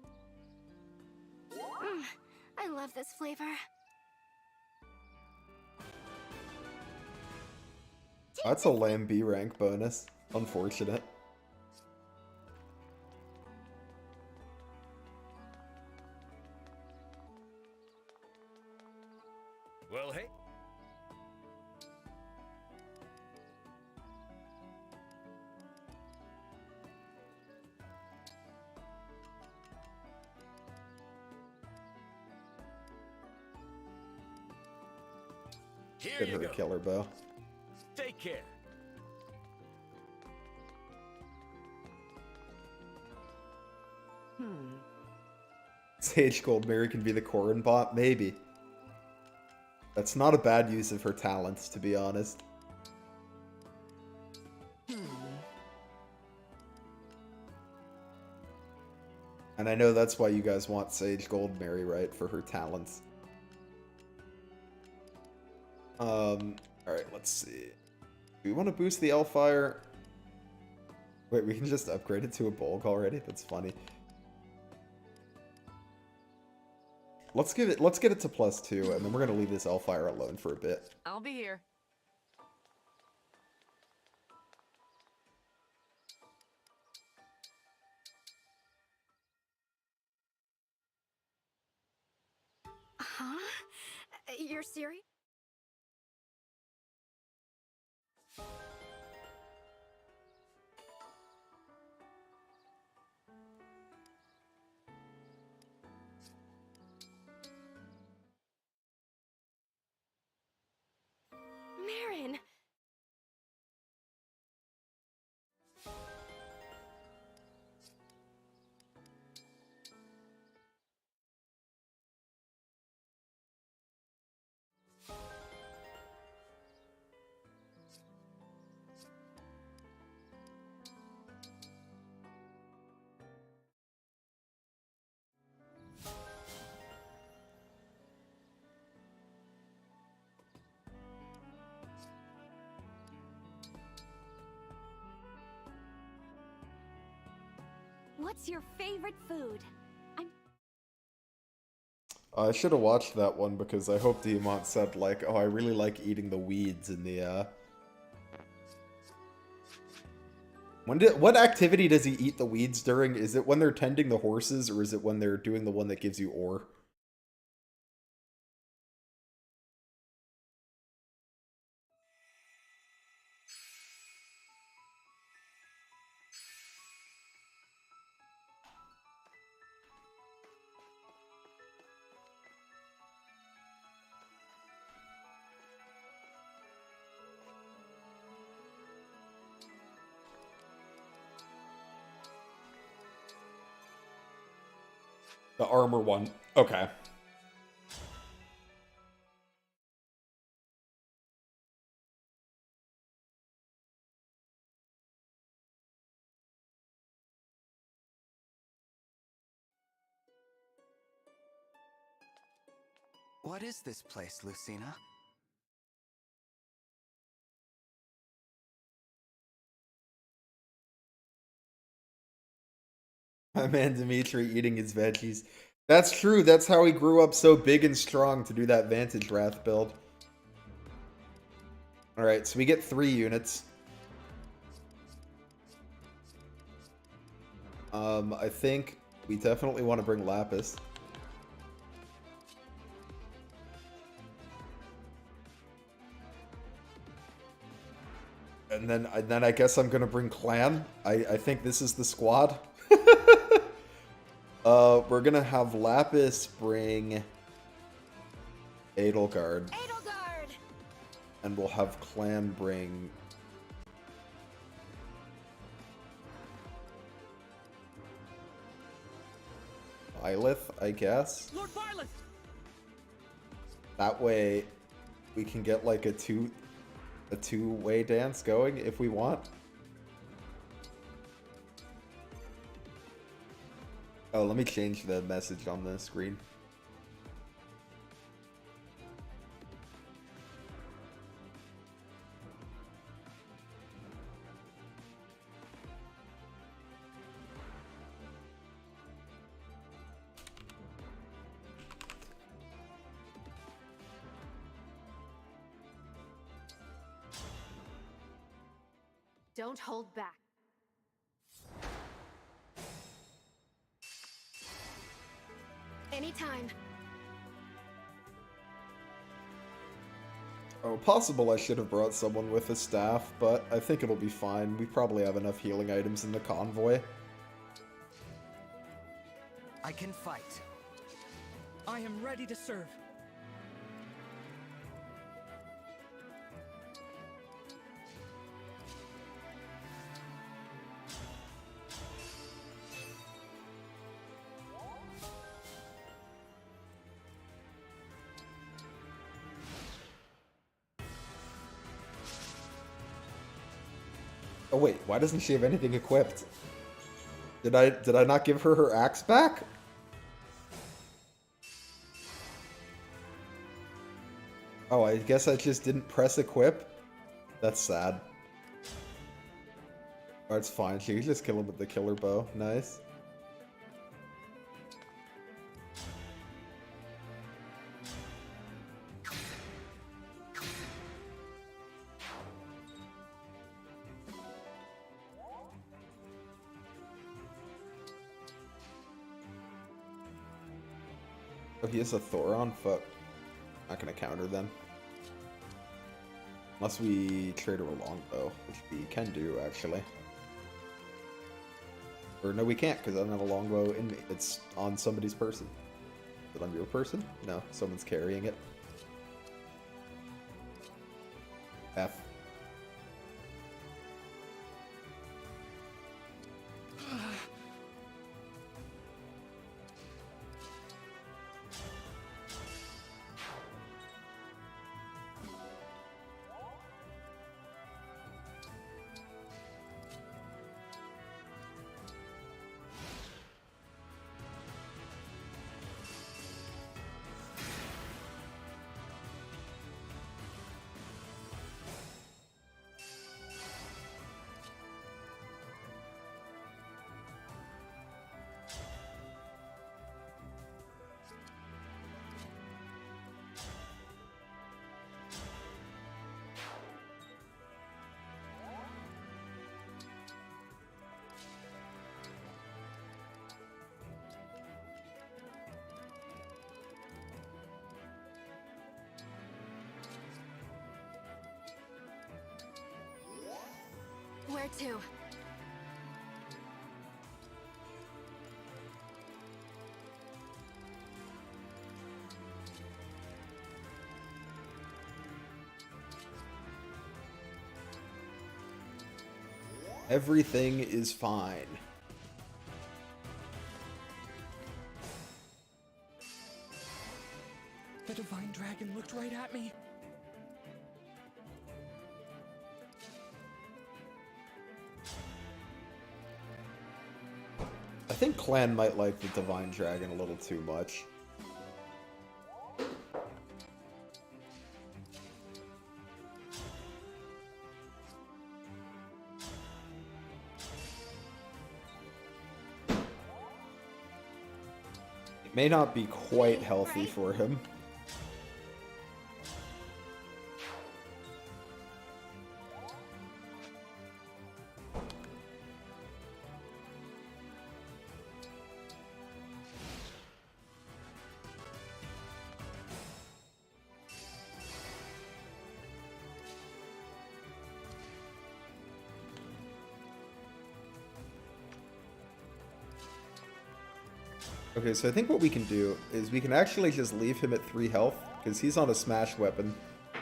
I love this flavor. That's a lame B rank bonus. Unfortunate. Well, hey. Here Get you her a go. killer bow. Take care. Sage Goldberry can be the Corrin bot? Maybe. That's not a bad use of her talents, to be honest. And I know that's why you guys want Sage Goldberry, right? For her talents. Alright, let's see. Do we want to boost the Elfire? Wait, we can just upgrade it to a Bulk already? That's funny. Let's get it to +2, and then we're gonna leave this Elfire alone for a bit. I'll be here. Huh? You're serious? Marin! What's your favorite food? I should have watched that one because I hope Diamant said, like, oh, I really like eating the weeds in the, What activity does he eat the weeds during? Is it when they're tending the horses, or is it when they're doing the one that gives you ore? The armor one. Okay. What is this place, Lucina? My man Dimitri eating his veggies. That's true. That's how he grew up so big and strong to do that Vantage Wrath build. Alright, so we get 3 units. I think we definitely want to bring Lapis. And then I guess I'm gonna bring Clan. I think this is the squad. We're gonna have Lapis bring Edelgard. Edelgard! And we'll have Clan bring Byleth, I guess. Lord Byleth! That way we can get like a two-way dance going if we want. Oh, let me change the message on the screen. Don't hold back. Anytime. Oh, possible I should have brought someone with a staff, but I think it'll be fine. We probably have enough healing items in the convoy. I can fight. I am ready to serve. Oh wait, why doesn't she have anything equipped? Did I not give her her axe back? Oh, I guess I just didn't press equip? That's sad. Oh, it's fine. She can just kill him with the killer bow. Nice. Oh, he has a Thoron? Fuck. Not gonna counter then. Unless we trade her a longbow, which we can do, actually. Or no, we can't, because I don't have a longbow in me. It's on somebody's person. Is it on your person? No, someone's carrying it. F. Where to? Everything is fine. The divine dragon looked right at me. I think Clan might like the Divine Dragon a little too much. It may not be quite healthy for him. Okay, so I think what we can do is we can actually just leave him at 3 health, because he's on a smash weapon.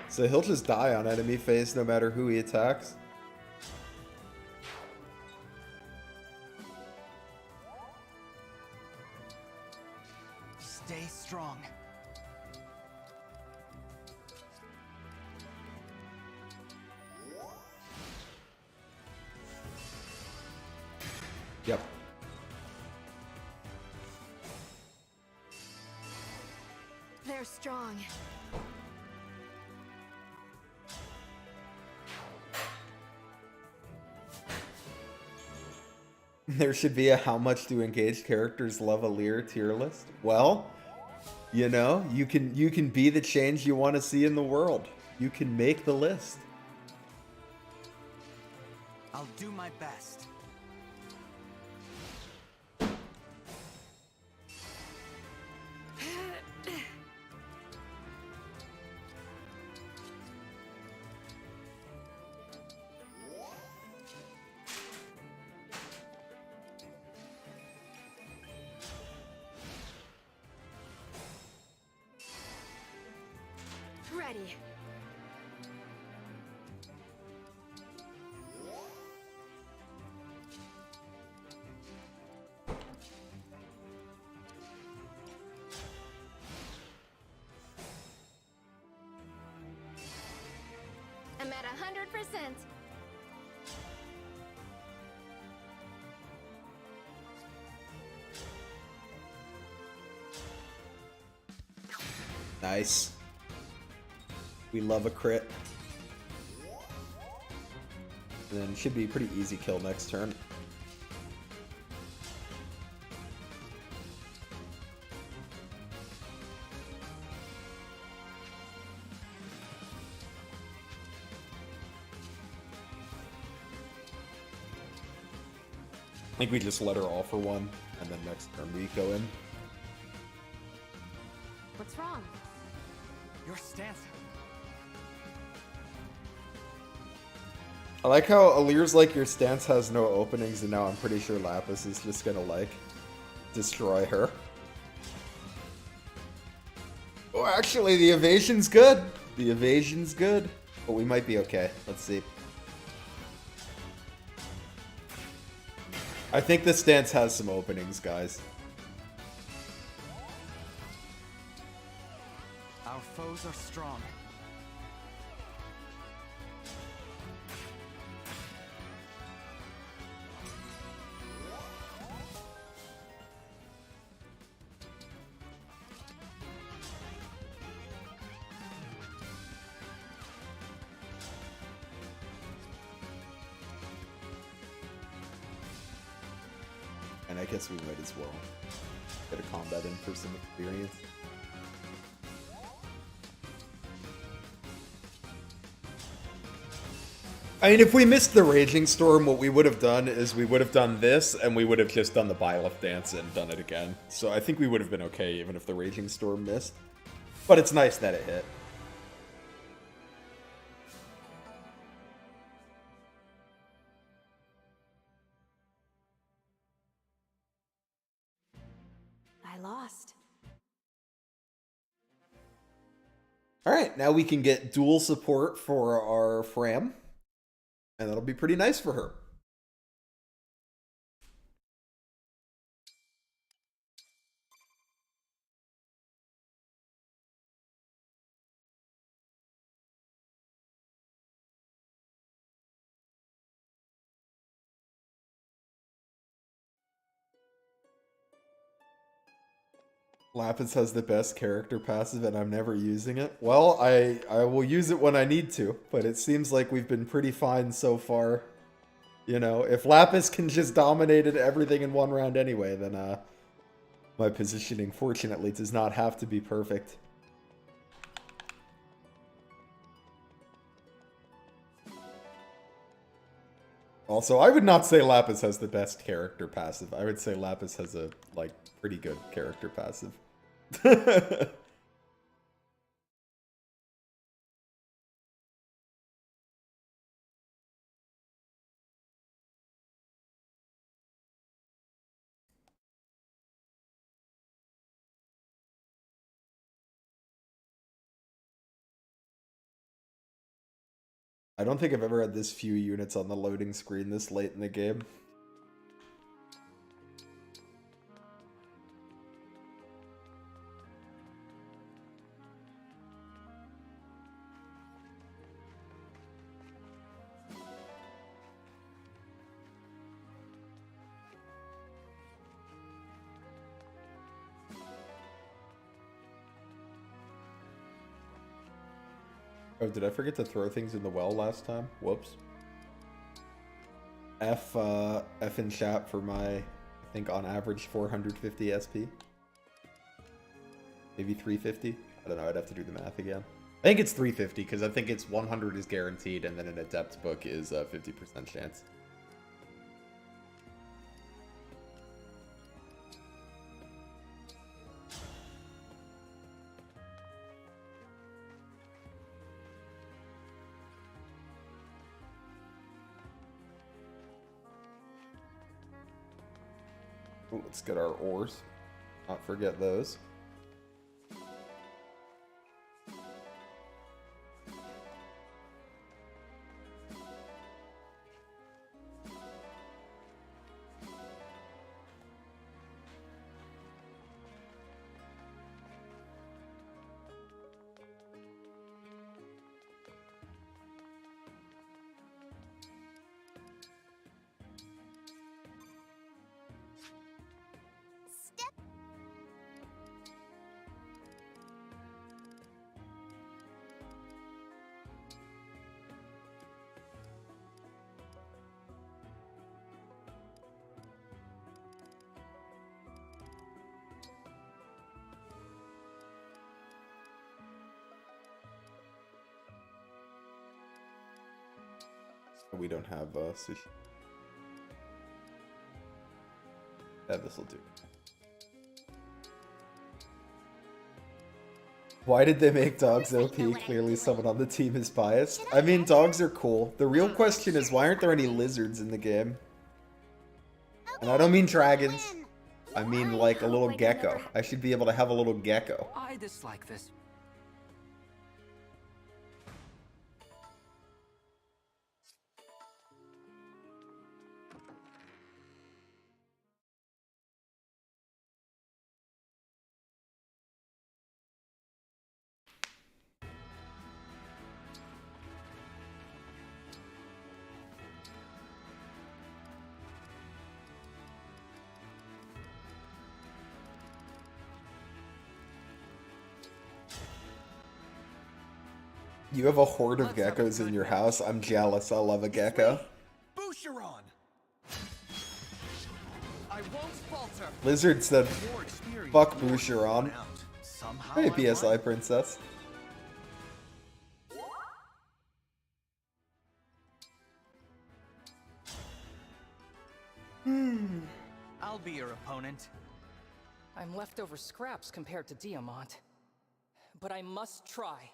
So he'll just die on enemy phase no matter who he attacks. Stay strong. Yep. They're strong. There should be a how much do engaged characters love a Lear tier list. Well, you know, you can be the change you want to see in the world. You can make the list. I'll do my best. Ready. I'm at 100%. Nice. We love a crit. And then should be a pretty easy kill next turn. I think we just let her all for one, and then next turn we go in. What's wrong? Your stance. I like how Alir's like, your stance has no openings, and now I'm pretty sure Lapis is just gonna, like, destroy her. Oh, actually, the evasion's good. The evasion's good. But we might be okay. Let's see. I think the stance has some openings, guys. Our foes are strong. And I guess we might as well get a combat in for some experience. I mean, if we missed the Raging Storm, what we would have done is we would have done this, and we would have just done the Byleth dance and done it again. So I think we would have been okay even if the Raging Storm missed. But it's nice that it hit. I lost. Alright, now we can get dual support for our Fram. And that'll be pretty nice for her. Lapis has the best character passive and I'm never using it. Well, I will use it when I need to, but it seems like we've been pretty fine so far. You know, if Lapis can just dominate everything in one round anyway, then my positioning fortunately does not have to be perfect. Also, I would not say Lapis has the best character passive. I would say Lapis has a, like, pretty good character passive. I don't think I've ever had this few units on the loading screen this late in the game. Oh, did I forget to throw things in the well last time? Whoops. F in chat for my, I think on average 450 SP. Maybe 350? I don't know, I'd have to do the math again. I think it's 350 because I think it's 100 is guaranteed and then an adept book is a 50% chance. Ooh, let's get our ores. Not forget those. We don't have sushi. Yeah, this'll do. Why did they make dogs OP? Clearly someone on the team is biased. I mean, dogs are cool. The real question is, why aren't there any lizards in the game? And I don't mean dragons. I mean like a little gecko. I should be able to have a little gecko. I dislike this. You have a horde of geckos in your house? I'm jealous. I love a gecko. Boucheron! I won't falter. Lizard said, fuck Boucheron. Hey, PSI princess. I'll be your opponent. I'm leftover scraps compared to Diamant. But I must try.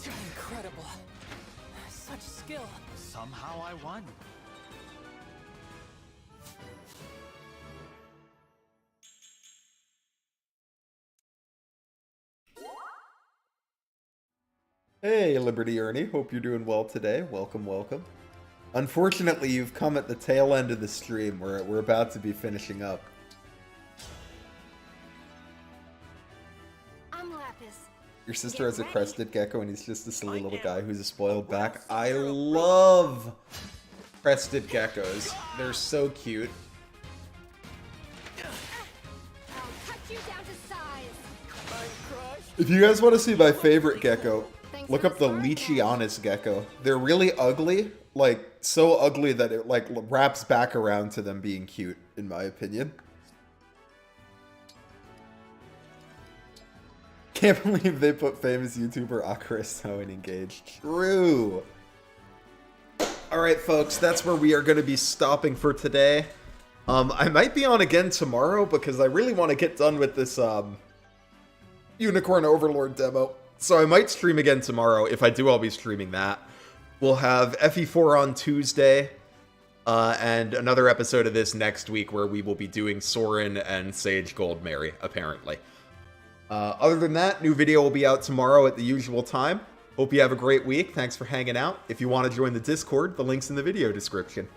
Incredible. Such skill. Somehow I won. Hey, Liberty Ernie. Hope you're doing well today. Welcome, welcome. Unfortunately, you've come at the tail end of the stream. We're about to be finishing up. I'm Lapis. Your sister has a crested gecko and he's just a silly little guy who's a spoiled back. I love crested geckos. They're so cute. I'll cut you down to size. If you guys want to see my favorite gecko, look up the Leachianus gecko. They're really ugly, like so ugly that it like wraps back around to them being cute, in my opinion. Can't believe they put famous YouTuber Akaristo in engaged. True. Alright folks, that's where we are going to be stopping for today. I might be on again tomorrow because I really want to get done with this Unicorn Overlord demo. So I might stream again tomorrow. If I do, I'll be streaming that. We'll have FE4 on Tuesday. And another episode of this next week where we will be doing Soren and Sage Goldmary, apparently. Other than that, new video will be out tomorrow at the usual time. Hope you have a great week. Thanks for hanging out. If you want to join the Discord, the link's in the video description.